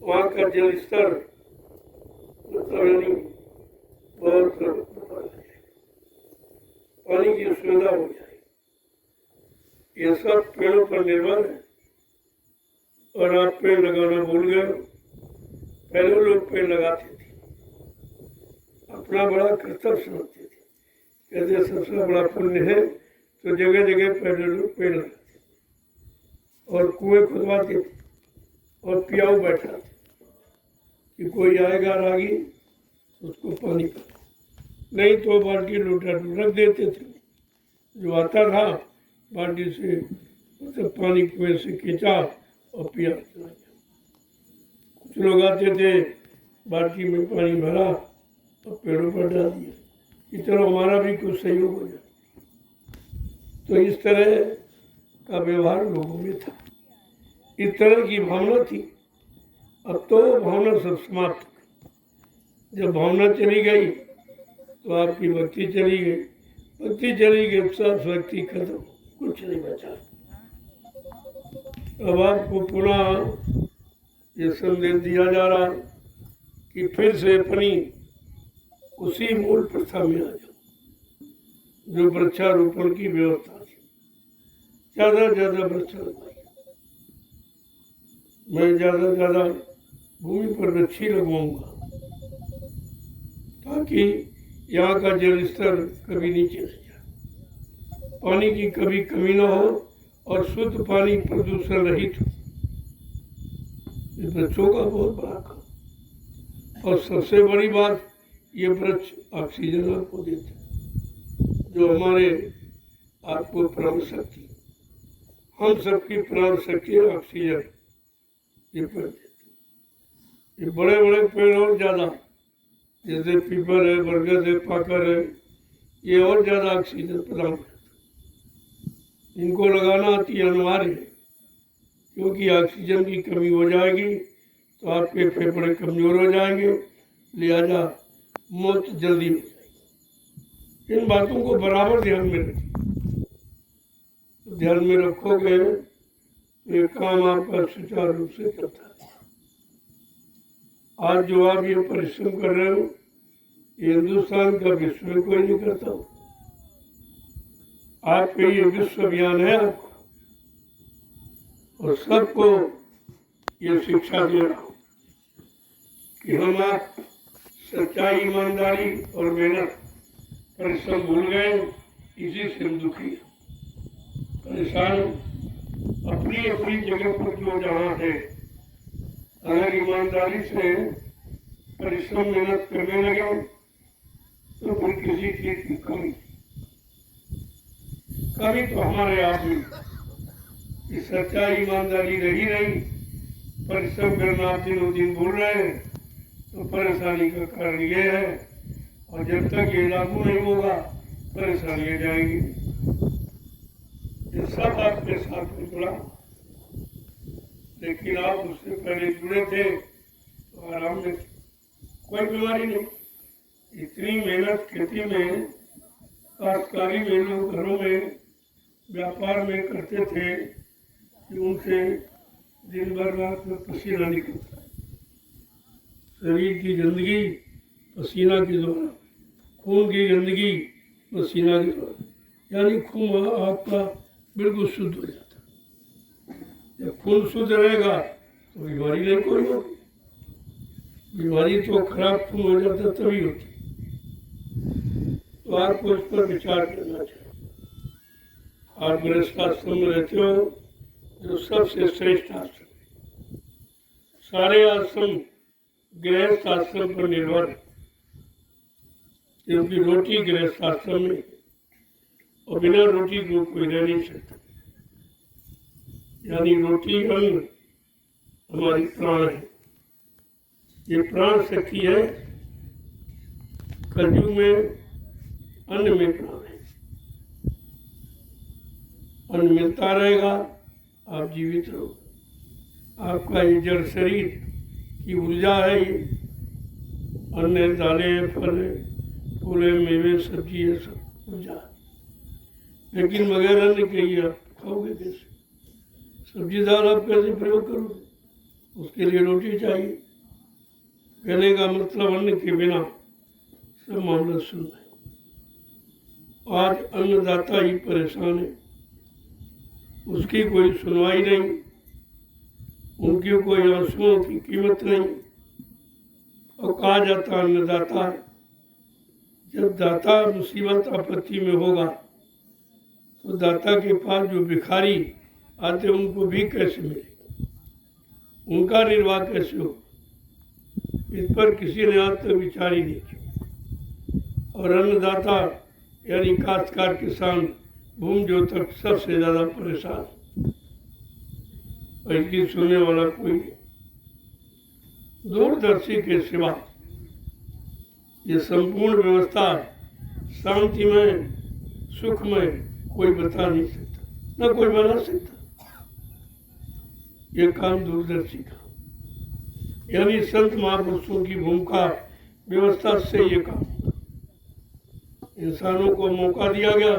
वहाँ का जल स्तर मतलब बहुत पानी की सुविधा हो जाएगी। ये सब पेड़ों पर निर्भर है। और आप पेड़ लगाना भूल गए। पहले लोग पेड़ लगाते थे, अपना बड़ा कर्तव्य समझते थे, कहते हैं सबसे बड़ा पुण्य है तो जगह जगह पेड़ लगाते और कुएं खुदवाते थे और पियाऊ बैठाते कि कोई आएगा रागी उसको पानी पिलाओ, नहीं तो बाल्टी लोटा रख देते थे। जो आता था बाल्टी से उसे पानी कुएं से खींचा और पिया चला गया। कुछ लोग आते थे बाल्टी में पानी भरा और पेड़ों पर डाल दिया कि चलो हमारा भी कुछ सहयोग हो जाए। तो इस तरह का व्यवहार लोगों में था, इस तरह की भावना थी। अब तो भावना सब समाप्त हो गई। जब भावना चली गई तो आपकी भक्ति चली गई, भक्ति चली गई सब भक्ति खत्म, कुछ नहीं बचा। अब आपको पुनः ये संदेश दिया जा रहा कि फिर से अपनी उसी मूल प्रथा में आ जाओ जो वृक्षारोपण की व्यवस्था है। ज़्यादा से ज़्यादा वृक्ष लगवाइए। मैं ज़्यादा से ज़्यादा भूमि पर वृक्ष ही लगवाऊंगा ताकि यहाँ का जल स्तर कभी नीचे नहीं जाए, पानी की कभी कमी ना हो और शुद्ध पानी प्रदूषण रहित हो। ये वृक्षों का बहुत बड़ा काम। और सबसे बड़ी बात, ये वृक्ष ऑक्सीजन आपको देते हैं जो हमारे आपको प्राण शक्ति, हम सबकी प्राण शक्ति है ऑक्सीजन, ये पेड़ देते। ये बड़े बड़े पेड़ और ज़्यादा, जैसे पीपल है, बरगद है, पाकर है, ये और ज़्यादा ऑक्सीजन प्रदान करते हैं। इनको लगाना अति अनिवार्य है क्योंकि ऑक्सीजन की कमी हो जाएगी तो आपके फेफड़े कमज़ोर हो जाएंगे, लिहाजा मौत जल्दी हो जाएगी। इन बातों को बराबर ध्यान में रखिए। तो ध्यान में रखोगे तो ये काम आपका सुचारू रूप से चलता है। आज जो आप ये परिश्रम कर रहे हो, ये हिंदुस्तान का विश्व में कोई नहीं करता हो। आपके ये विश्व अभियान है आपका, और सबको ये शिक्षा दे रहा हूँ कि हम आप सच्चाई, ईमानदारी और मेहनत, परिश्रम भूल गए, इसी से हम दुखी परेशान। अपनी अपनी जगह पर जो जहाँ है, अगर ईमानदारी से परिश्रम मेहनत करने लगे तो फिर किसी चीज की कमी तो हमारे आप में कि सच्चाई ईमानदारी रही नहीं, परिश्रम करना आप दिनों दिन भूल रहे हैं, तो परेशानी का कारण ये है। और जब तक ये लागू नहीं होगा परेशानियां जाएंगी। ये सब आपके साथ में जुड़ा, लेकिन आप उससे पहले जुड़े थे तो आराम में थे, कोई बीमारी नहीं। इतनी मेहनत खेती में, काश्तकारी में, लोग घरों में व्यापार में करते थे कि उनसे दिन भर रात में पसीना निकलता है। शरीर की गंदगी पसीना के द्वारा, खून की गंदगी पसीना के द्वारा, यानी खून आपका बिल्कुल शुद्ध हो जाता है। जब खून शुद्ध रहेगा तो बीमारी नहीं कोई होगी। बीमारी तो खराब खून हो जाता तभी होती। तो आपको इस पर विचार करना चाहिए। आप गृहस्थ आश्रम में रहते हो जो सबसे श्रेष्ठ आश्रम है। सारे आश्रम गृहस्थ आश्रम पर निर्भर है क्योंकि रोटी गृहस्थ आश्रम में, और बिना रोटी को कोई रह नहीं सकता। यानी रोटी अन्न हमारी प्राण है, ये प्राण शक्ति है। कलयुग में अन्न में प्राण है। अन्न मिलता रहेगा, आप जीवित रहोगे। आपका ये जड़ शरीर की ऊर्जा है, ये अन्न, दालें, फल, फूले, मेवे, सब्जी, ये सब ऊर्जा है। लेकिन बगैर अन्न के ही आप खाओगे कैसे? सब्जी दाल आप कैसे प्रयोग करोगे? उसके लिए रोटी चाहिए। कहने का मतलब अन्न के बिना सब मामला सुन है। आज अन्नदाता ही परेशान है, उसकी कोई सुनवाई नहीं, उनकी कोई आंसुओं की कीमत नहीं। और कहा जाता अन्नदाता जब दाता मुसीबत आपत्ति में होगा तो दाता के पास जो भिखारी आते उनको भी कैसे मिले, उनका निर्वाह कैसे हो, इस पर किसी ने आज तक विचार ही नहीं किया। और अन्नदाता यानी काश्तकार किसान भूमि जोतक सबसे ज़्यादा परेशान, और इसकी सुनने वाला कोई नहीं। दूरदर्शी के सिवा ये संपूर्ण व्यवस्था शांतिमय सुखमय कोई बता नहीं सकता, न कोई बना सकता। ये काम दूरदर्शी का यानी संत महापुरुषों की भूमिका व्यवस्था से ये काम। इंसानों को मौका दिया गया,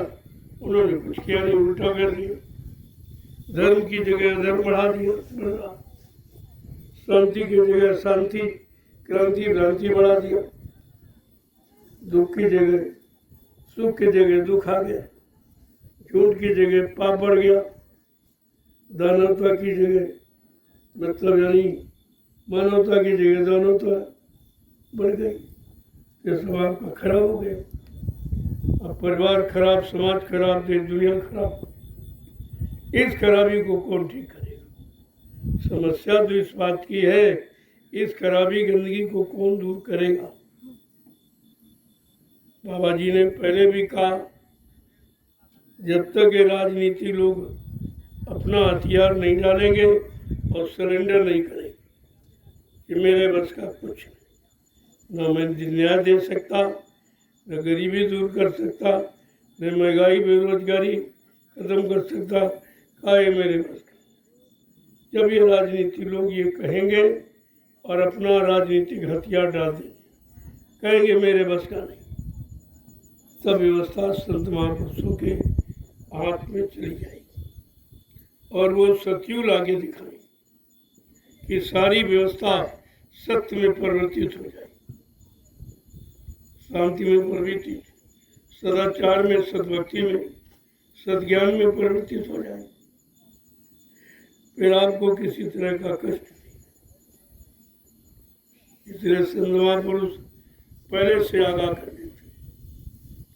उन्होंने कुछ किया नहीं, उल्टा कर दिया। धर्म की जगह धर्म बढ़ा दिया, शांति की जगह शांति क्रांति भ्रांति बढ़ा दिया, दुख की जगह सुख की जगह दुख आ गया, झूठ की जगह पाप बढ़ गया, दानवता की जगह मतलब यानी मानवता की जगह दानवता बढ़ गई। ये स्वभाव का खराब हो गया। अब परिवार खराब, समाज खराब, देश दुनिया खराब। इस खराबी को कौन ठीक करेगा? समस्या तो इस बात की है, इस खराबी गंदगी को कौन दूर करेगा? बाबा जी ने पहले भी कहा, जब तक ये राजनीति लोग अपना हथियार नहीं डालेंगे और सरेंडर नहीं करेंगे कि मेरे बस का कुछ नहीं, न मैं न्याय दे सकता, न गरीबी दूर कर सकता, न महंगाई बेरोजगारी खत्म कर सकता, का ये मेरे बस का। जब ये राजनीति लोग ये कहेंगे और अपना राजनीतिक हथियार डाल देंगे, कहेंगे मेरे बस का नहीं, तब व्यवस्था संत महापुरुषों के हाथ में चली जाएगी और वो सत्युग लाके दिखाएंगे कि सारी व्यवस्था सत्य में परिवर्तित हो जाएगी, शांति में परिवर्तित, सदाचार में, सद्भक्ति में, सद्ज्ञान में परिवर्तित हो जाएगी। फिर आपको किसी तरह का कष्ट नहीं। इसलिए संत महापुरुष पहले से आगाह कर देते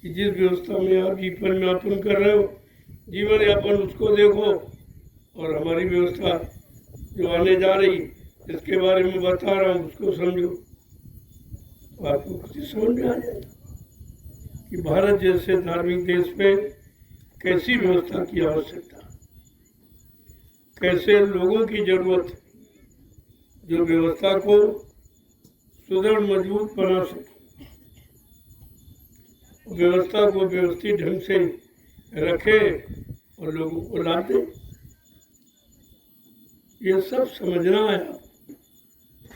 कि जिस व्यवस्था में आप जीवन यापन कर रहे हो, जीवन यापन उसको देखो, और हमारी व्यवस्था जो आने जा रही इसके बारे में बता रहा हूँ उसको समझो, तो आपको कुछ समझ में आ जाएगा कि भारत जैसे धार्मिक देश में कैसी व्यवस्था की आवश्यकता, कैसे लोगों की जरूरत है जो व्यवस्था को सुदृढ़ मजबूत बना सके, व्यवस्था को व्यवस्थित ढंग से रखे और लोगों को लाभ दे। ये सब समझना है।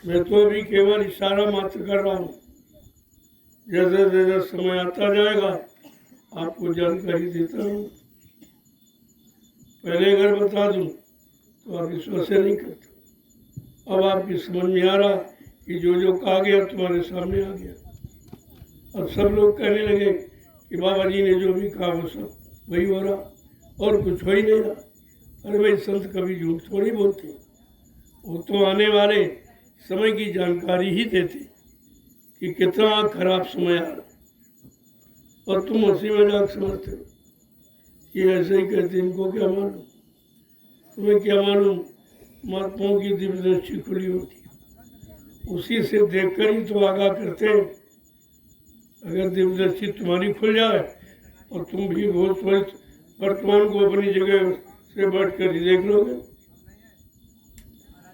मैं तो अभी केवल इशारा मात्र कर रहा हूँ, जैसे जैसे समय आता जाएगा आपको जानकारी देता हूँ। पहले अगर बता दूँ तो आप विश्वास नहीं करते। अब आपकी समझ में आ रहा कि जो कहा गया तुम्हारे सामने आ गया। अब सब लोग कहने लगे कि बाबा जी ने जो भी कहा वो सब वही हो रहा और कुछ हो ही नहीं रहा। अरे भाई, संत कभी झूठ थोड़ी बोलते, वो तो आने वाले समय की जानकारी ही देते कि कितना खराब समय आ रहा, और तुम हंसी मजाक समझते हो कि ऐसे ही कहते। इनको क्या मालूम, तुम्हें क्या मालूम, महात्माओं की दिव्य दृष्टि खुली होती, उसी से देखकर ही तो आगाह करते हैं। अगर दिव्य दृष्टि तुम्हारी खुल जाए और तुम भी बहुत वर्तमान को अपनी जगह से बैठ कर ही देख लोगे,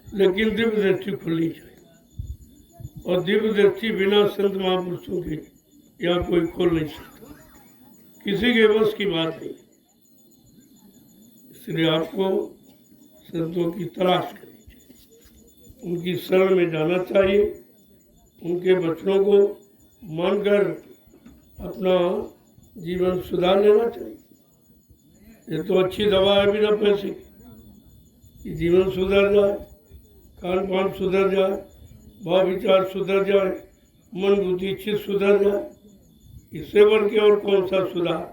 लेकिन दिव्य दृष्टि खुलनी चाहिए, और दिव्य दृष्टि बिना संत महापुरुषों के यहाँ कोई खोल नहीं सकता, किसी के बस की बात नहीं। इसलिए आपको संतों की तलाश करनी चाहिए, उनकी शरण में जाना चाहिए, उनके वचनों को मानकर अपना जीवन सुधार लेना चाहिए। ये तो अच्छी दवा है बिना पैसे कि जीवन सुधर जाए, खान पान सुधर जाए, भाव विचार सुधर जाए, मन बुद्धि चित्त सुधर जाए। इससे बढ़ के और कौन सा सुधार,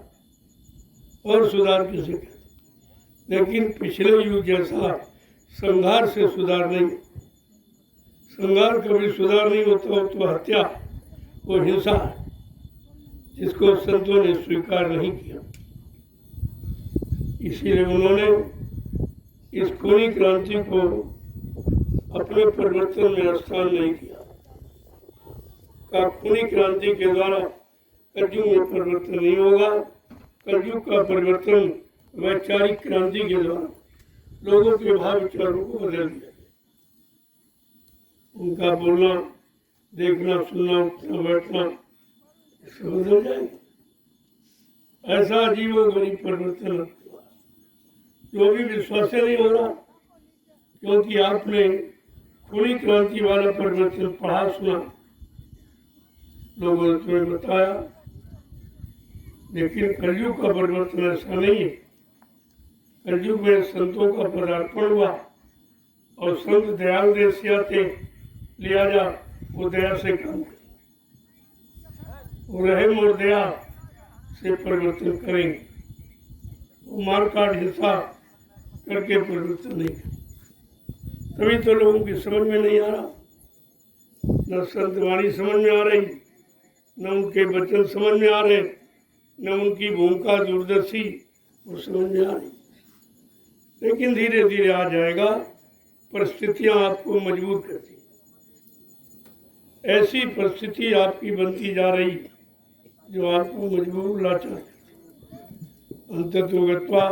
और सुधार किसे कहते? लेकिन पिछले युग जैसा संघार से सुधार नहीं। संघार कभी सुधार नहीं होता, तो हत्या, वो हिंसा है। जिसको संतों ने स्वीकार नहीं किया। इसीलिए उन्होंने इस खूनी क्रांति को अपने परिवर्तन में स्थान नहीं दिया। का खूनी क्रांति के द्वारा कलयुग में परिवर्तन नहीं होगा। कलयुग का परिवर्तन वैचारिक क्रांति के द्वारा लोगों के भाव विचारों को बदल दिया। उनका बोलना, देखना, सुनना, उठना, बैठना इससे बदल जाएंगे। ऐसा जीवन गरीब परिवर्तन जो भी विश्वास नहीं हो रहा, क्योंकि आपने खूनी क्रांति वाला परिवर्तन पढ़ा सुना, लोगों ने तुम्हें बताया। लेकिन कलयुग का परिवर्तन ऐसा नहीं है। कलयुग में संतों का पदार्पण हुआ और संत दयाल देश से आते, लिया जा वो दया से काम करे, वो रहम और दया से परिवर्तन करेंगे। वो मार काट हिंसा करके परिवर्तन नहीं करेंगे। तभी तो लोगों की समझ में नहीं आ रहा, न संत वाणी समझ में आ रही, न उनके वचन समझ में आ रहे, न उनकी भूमिका दूरदर्शी वो समझ में आ रही। लेकिन धीरे धीरे आ जाएगा। परिस्थितियां आपको मजबूर करती, ऐसी परिस्थिति आपकी बनती जा रही जो आपको मजबूर लाचार करती। अंततोगत्वा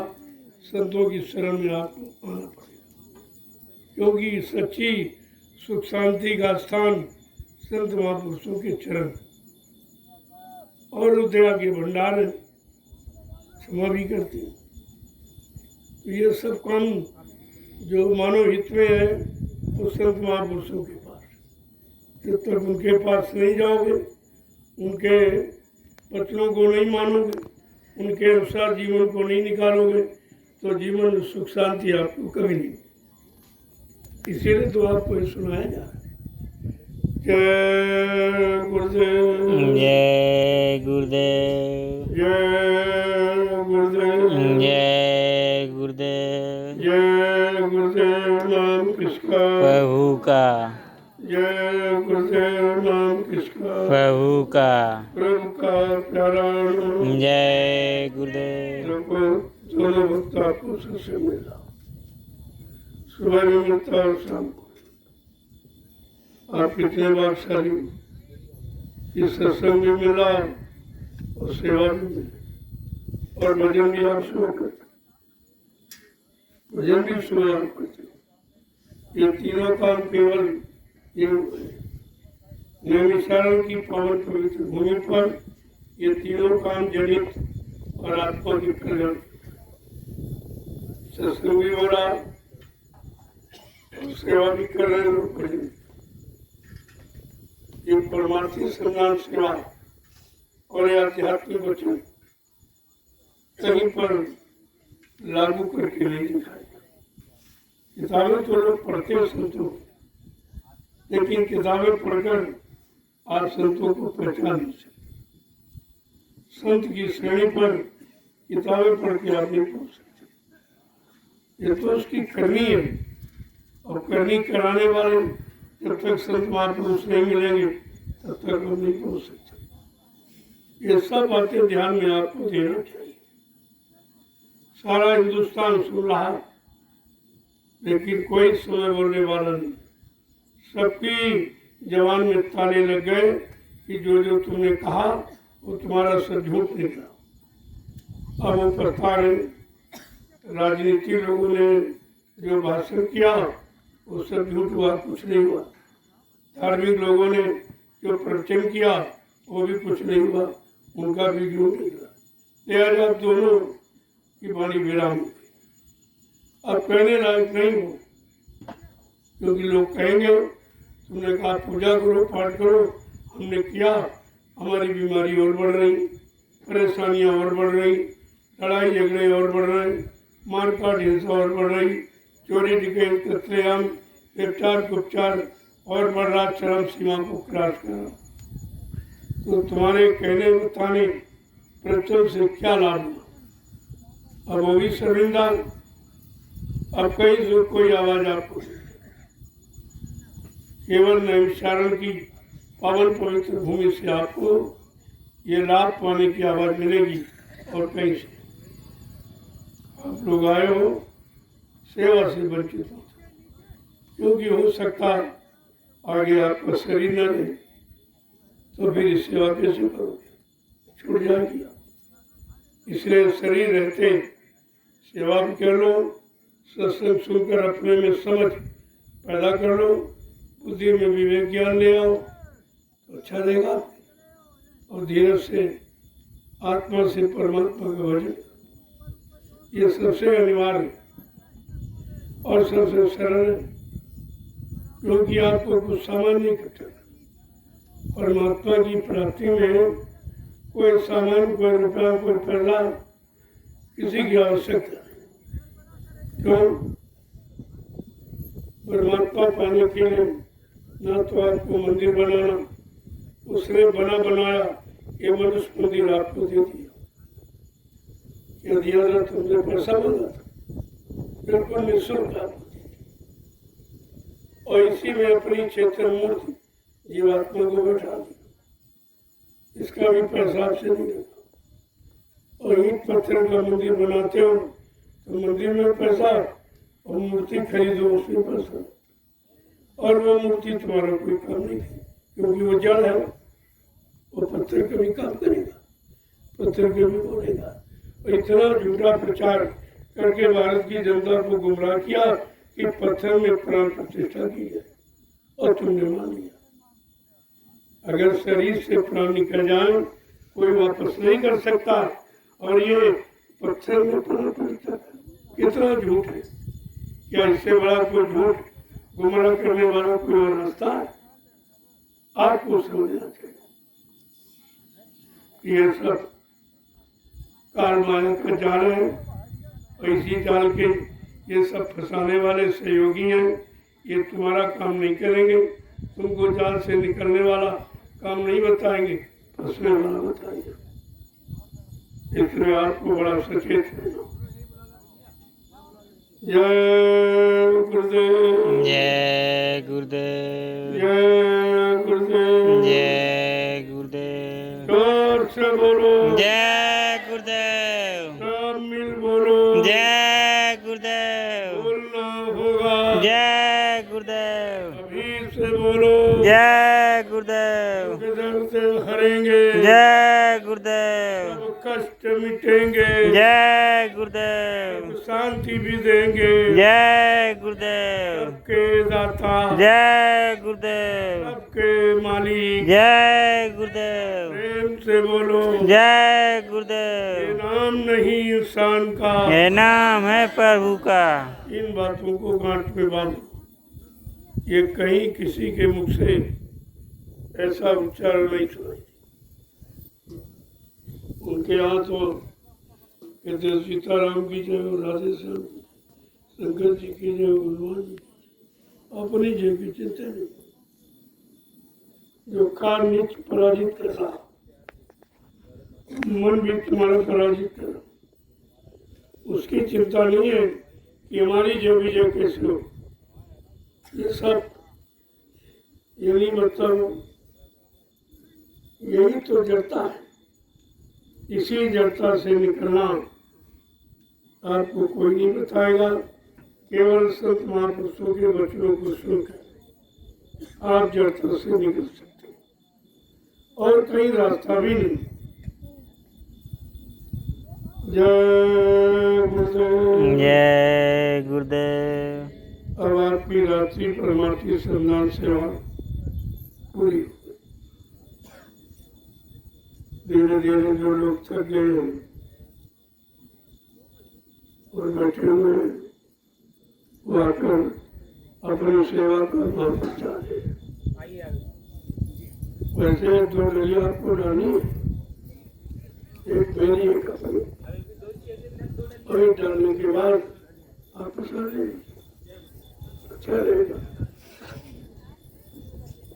संतों की शरण में आपको आना पड़ेगा, क्योंकि सच्ची सुख शांति का स्थान संत महापुरुषों के चरण और दया के भंडार क्षमा भी करती है। तो ये सब काम जो मानव हित में है वो संत महापुरुषों के पास, जब तक उनके पास नहीं जाओगे, उनके वचनों को नहीं मानोगे, उनके अनुसार जीवन को नहीं निकालोगे, तो जीवन में सुख शांति आपको कभी नहीं। इसीलिए तो आपको ये सुनाया जा रहा है। जय गुरुदेव, जय गुरुदेव, जय गुरुदेव, जय गुरुदेव, जय गुरुदेव नाम किसका, प्रभु का, जय गुरुदेव नाम किसका, प्रभु का, प्रभु का प्यारा नाम। जय गुरुदेव। दोनों वक्त आपको सबसे मिला, सुबह में मिलता और शाम को। आप कितने भाग्यशाली, इस सत्संग भी मिला और सेवा भी मिली और भजन भी आप सुबह करते, भजन भी सुबह आप करते। ये तीनों काम केवल नैमिषारण्य की पावन पवित्र भूमि पर ये तीनों काम जनित और आत्मा की कल्याण। सत्संग भी हो रहा, सेवा भी कर रहे लोग, भजन। ये परमार्थी सम्मान सेवा और आध्यात्मिक वचन कहीं पर लागू करके नहीं दिखाए। किताबें तो लोग पढ़ते हैं संतों, लेकिन किताबें पढ़कर आप संतों को पहचान नहीं सकते। संत की श्रेणी पर किताबें पढ़ के आप नहीं पहुंच सकते। ये तो उसकी करनी है, और करनी कराने वाले जब तक संत महापुरुष नहीं मिलेंगे तब तक हम नहीं पहुंच सकते। ये सब बातें ध्यान में आपको देना चाहिए। सारा हिंदुस्तान सुन रहा, लेकिन कोई समय बोलने वाला नहीं। सबकी जवान में ताले लग गए कि जो जो तुमने कहा वो तुम्हारा सब झूठ निकला। अब वो पता है, राजनीति लोगों ने जो भाषण किया वो सब झूठ हुआ, कुछ नहीं हुआ। धार्मिक लोगों ने जो प्रवचन किया वो भी कुछ नहीं हुआ, उनका भी झूठ निकला। लिहाजा दोनों की वाणी विराम हो गई। अब कहने लायक नहीं हो, क्योंकि लोग कहेंगे तुमने कहा पूजा करो, पाठ करो, हमने किया, हमारी बीमारी और बढ़ रही, परेशानियां और बढ़ रही, लड़ाई झगड़े और बढ़ रहे, मारकाट हिंसा और बढ़ रही, चोरी डकैत कत्लेआम व्यभिचार कुपचार और बढ़ रहा, चरम सीमा को क्रॉस करना। तो तुम्हारे कहने बताने प्रचल से क्या लाभ हुआ? अब वो भी शर्मिंदा। अब कहीं से कोई आवाज आपको, केवल नैमिषारण्य की पावन पवित्र भूमि से आपको ये लाभ पाने की आवाज़ मिलेगी और कहीं से। आप लोग आए हो सेवा से वंचित हो, क्योंकि हो सकता आगे आपका शरीर न रहे तो फिर सेवा कैसे करोगे, छूट जाएगी। इसलिए शरीर रहते सेवा भी कर लो, सत्संग सुनकर अपने में समझ पैदा कर लो, बुद्धि में विवेक ज्ञान ले आओ तो अच्छा रहेगा। और धीरे से आत्मा से परमात्मा का भजन, ये सबसे अनिवार्य और सबसे सरल है, क्योंकि आपको कुछ सामान नहीं करना। परमात्मा की प्राप्ति में कोई सामान, कोई रुपया, कोई पैसा किसी की आवश्यकता नहीं। क्यों? परमात्मा पाने के लिए ना तो आपको मंदिर बनाना, उसने बना बनाया ये मनुष्य मंदिर आपको दे दिया। क्या दिया था? तुमने पैसा मांगा था, बिल्कुल निःशुल्क आपको दे दिया। और इसी में अपनी चेतन मूर्ति जीवात्मा को बैठा दिया, इसका भी पैसा आपसे नहीं लगा। और ईंट पत्थर का मंदिर बनाते हो तो मंदिर में पैसा, और मूर्ति खरीदो उसमें पैसा, और वो मूर्ति तुम्हारा कोई काम नहीं है, क्योंकि वो जड़ है। वो पत्थर का भी काम करेगा, पत्थर के भी बोलेगा। और इतना झूठा प्रचार करके भारत की जनता को गुमराह किया कि पत्थर में प्राण प्रतिष्ठा की है, और तुमने मान लिया। अगर शरीर से प्राण निकल जाए कोई वापस नहीं कर सकता, और ये पत्थर में प्राण प्रतिष्ठा कितना झूठ है। क्या इससे बड़ा कोई झूठ गुमराह करने वाला कोई और रास्ता है? आपको समझना चाहिए। ये सब काल माया का जाल है, और इसी जाल के ये सब फंसाने वाले सहयोगी हैं। ये तुम्हारा काम नहीं करेंगे, तुमको जाल से निकलने वाला काम नहीं बताएंगे, फंसने वाला बताएंगे। इसलिए आपको बड़ा सचेत रहना। जय गुरुदेव, जय गुरुदेव, जय गुरुदेव, जय गुरुदेव, जोर से बोलो, जय गुरुदेव, सब मिल बोलो, जय गुरुदेव, बोलना होगा, जय गुरुदेव, अभी से बोलो, जय गुरुदेव, किधर से हरेंगे, जय गुरुदेव, सब कष्ट मिटेंगे, जय गुरुदेव, शांति भी देंगे, जय गुरुदेव, सबके दाता, जय गुरुदेव, सबके मालिक, जय गुरुदेव, प्रेम से बोलो, जय ये गुरुदेव, नाम नहीं इंसान का, ये नाम है प्रभु का। इन बातों को गांठ में बांधो। ये कहीं किसी के मुख से ऐसा उच्चारण नहीं सुनाई। उनके यहाँ तो कहते सीताराम की जय, राधे श्याम की, शंकर जी की जय, हनुमान जी की। अपनी जय की चिंता नहीं। जो काल नित्य पराजित कर रहा, मन भी तुम्हारा पराजित कर रहा, उसकी चिंता नहीं है कि हमारी जय विजय कैसे हो। ये सब यही मतलब यही तो जड़ता है। इसी जड़ता से निकलना आपको कोई नहीं बताएगा। केवल संत महापुरुषों के वचनों को सुनकर आप जड़ता से निकल सकते हैं, और कहीं रास्ता भी नहीं। जय गुरुदेव, जय गुरुदेव। अब आपकी रात्रि परमार्थी संधान सेवा पूरी। धीरे धीरे जो लोग थक गए हैं और बैठे हुए हैं, वो आकर अपनी सेवा का भाव पहुँचा दे। वैसे दो डलिया आपको डाली है, एक मेरी एक अपनी, और एक डालने के बाद आपस आ जाएगी। अच्छा रहेगा।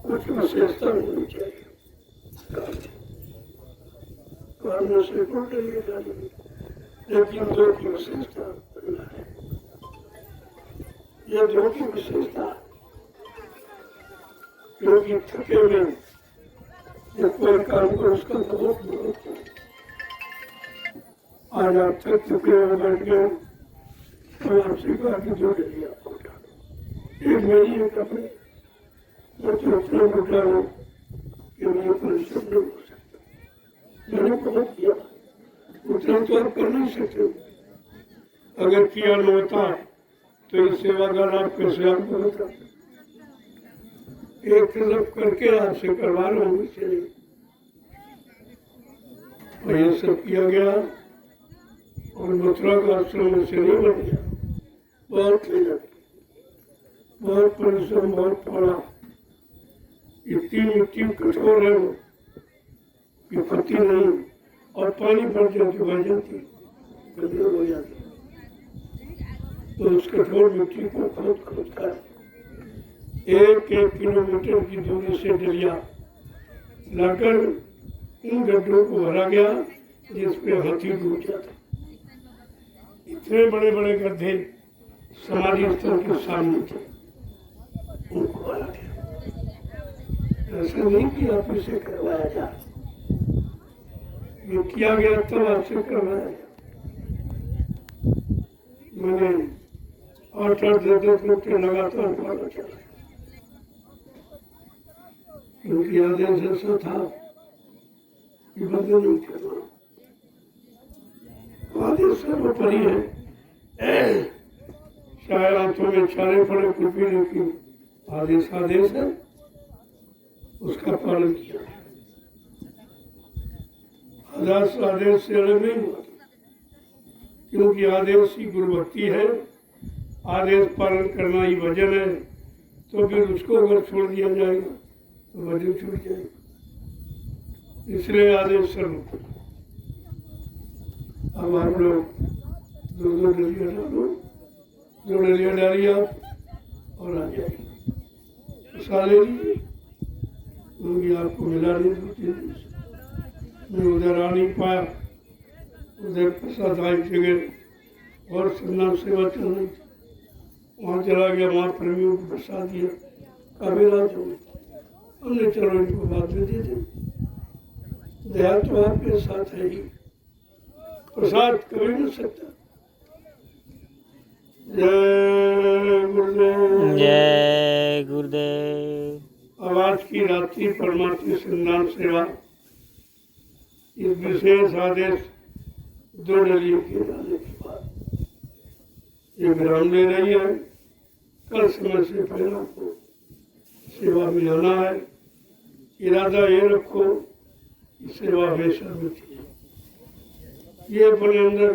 कुछ विशेषता होनी चाहिए। काम में से कौन डलिया डालेंगे, लेकिन दो की विशेषता है। यह दो की विशेषता, क्योंकि थके में जो कोई काम करो उसका बहुत महत्व है। आज आप थक चुके हो, बैठ गए, तो आपसे कहा कि जो डेली आपको उठा दो, एक मेरी एक अपने मैं तो उतना उठा हूँ कि मुझे परिश्रम नहीं हो सकता। मैंने बहुत किया, उतना तो आप कर नहीं सकते। अगर किया न होता तो इस सेवा का लाभ कैसे आपको होता। एक तरफ करके आपसे करवा रहा हूँ, इसलिए और ये सब किया गया और मथुरा का आश्रम में से नहीं बन गया। बहुत मेहनत, बहुत परिश्रम, बहुत पड़ा। इतनी मिट्टी कठोर है वो कि फटी नहीं, और पानी पड़ जाती बह जाती, कमजोर हो जाती। तो उस कठोर मिट्टी को खोद खोद कर 1-1 किलोमीटर की दूरी से डलिया लाकर इन गड्ढों को भरा गया जिसपे हाथी डूब जाता। इतने बड़े बड़े गड्ढे समाधि स्थल के सामने थे, उनको भरा गया। ऐसा नहीं कि आप इसे करवाया जाए, ये किया गया तब आपसे करवाया गया। मैंने 8-10 घंटे लगातार पढ़ा चला, क्योंकि आदेश ऐसा था कि बदल नहीं करना। आदेश सर्वोपरि है, शायद हाथों में छाले पड़े कुछ भी, लेकिन आदेश आदेश है, उसका पालन किया। आदेश से अलग नहीं हुआ, क्योंकि आदेश ही गुरु भक्ति है, आदेश पालन करना ही भजन है। तो फिर उसको अगर छोड़ दिया जाएगा तो भजन छूट जाएगा। इसलिए आदेश सर्वोपरि। अब आप लोग 2 डलिया डालो, 2 डलिया डालिए आप और आ जाइए। प्रसाद ले लीजिए, क्योंकि आपको मिला नहीं 2-3 दिन से। मैं उधर आ नहीं पाया, उधर प्रसाद आई जगह और सन्नाम सेवा चल रही थी, वहाँ चला गया, वहाँ प्रेमियों को प्रसाद दिया। काबिल आ जाओ, हमने चलो इनको बाद में दे दें। दया तो आपके साथ है ही, प्रसाद कभी नहीं सकता। जय गुरुदेव, जय गुरुदेव। अब आज की रात्रि परमार्थी संदान सेवा इस विशेष आदेश 2 डलियों के डालने के बाद ये विराम ले रही है। कल समय से पहले आपको सेवा में आना है। इरादा ये रखो कि सेवा हमेशा मिलती है, ये अपने अंदर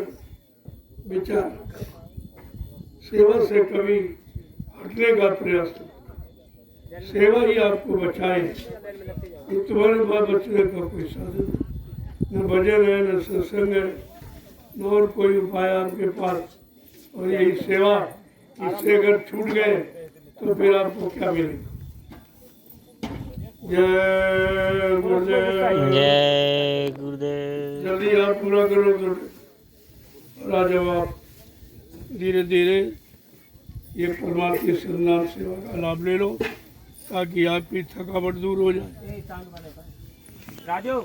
विचार रखो। सेवा से कभी हटने का प्रयास न करो, सेवा ही आपको बचाए। ये तुम्हारे बाद बचने का कोई साधन नहीं, न भजन है, न सत्संग है, न और कोई उपाय आपके पास। और यही सेवा, इससे अगर छूट गए तो फिर आपको क्या मिलेगा। जय गुरुदेव, जय गुरुदेव। जल्दी आप पूरा करो तो और आ जाओ आप धीरे धीरे। ये परमार्थी संदान सेवा का लाभ ले लो ताकि आपकी थकावट दूर हो जाए। राजू।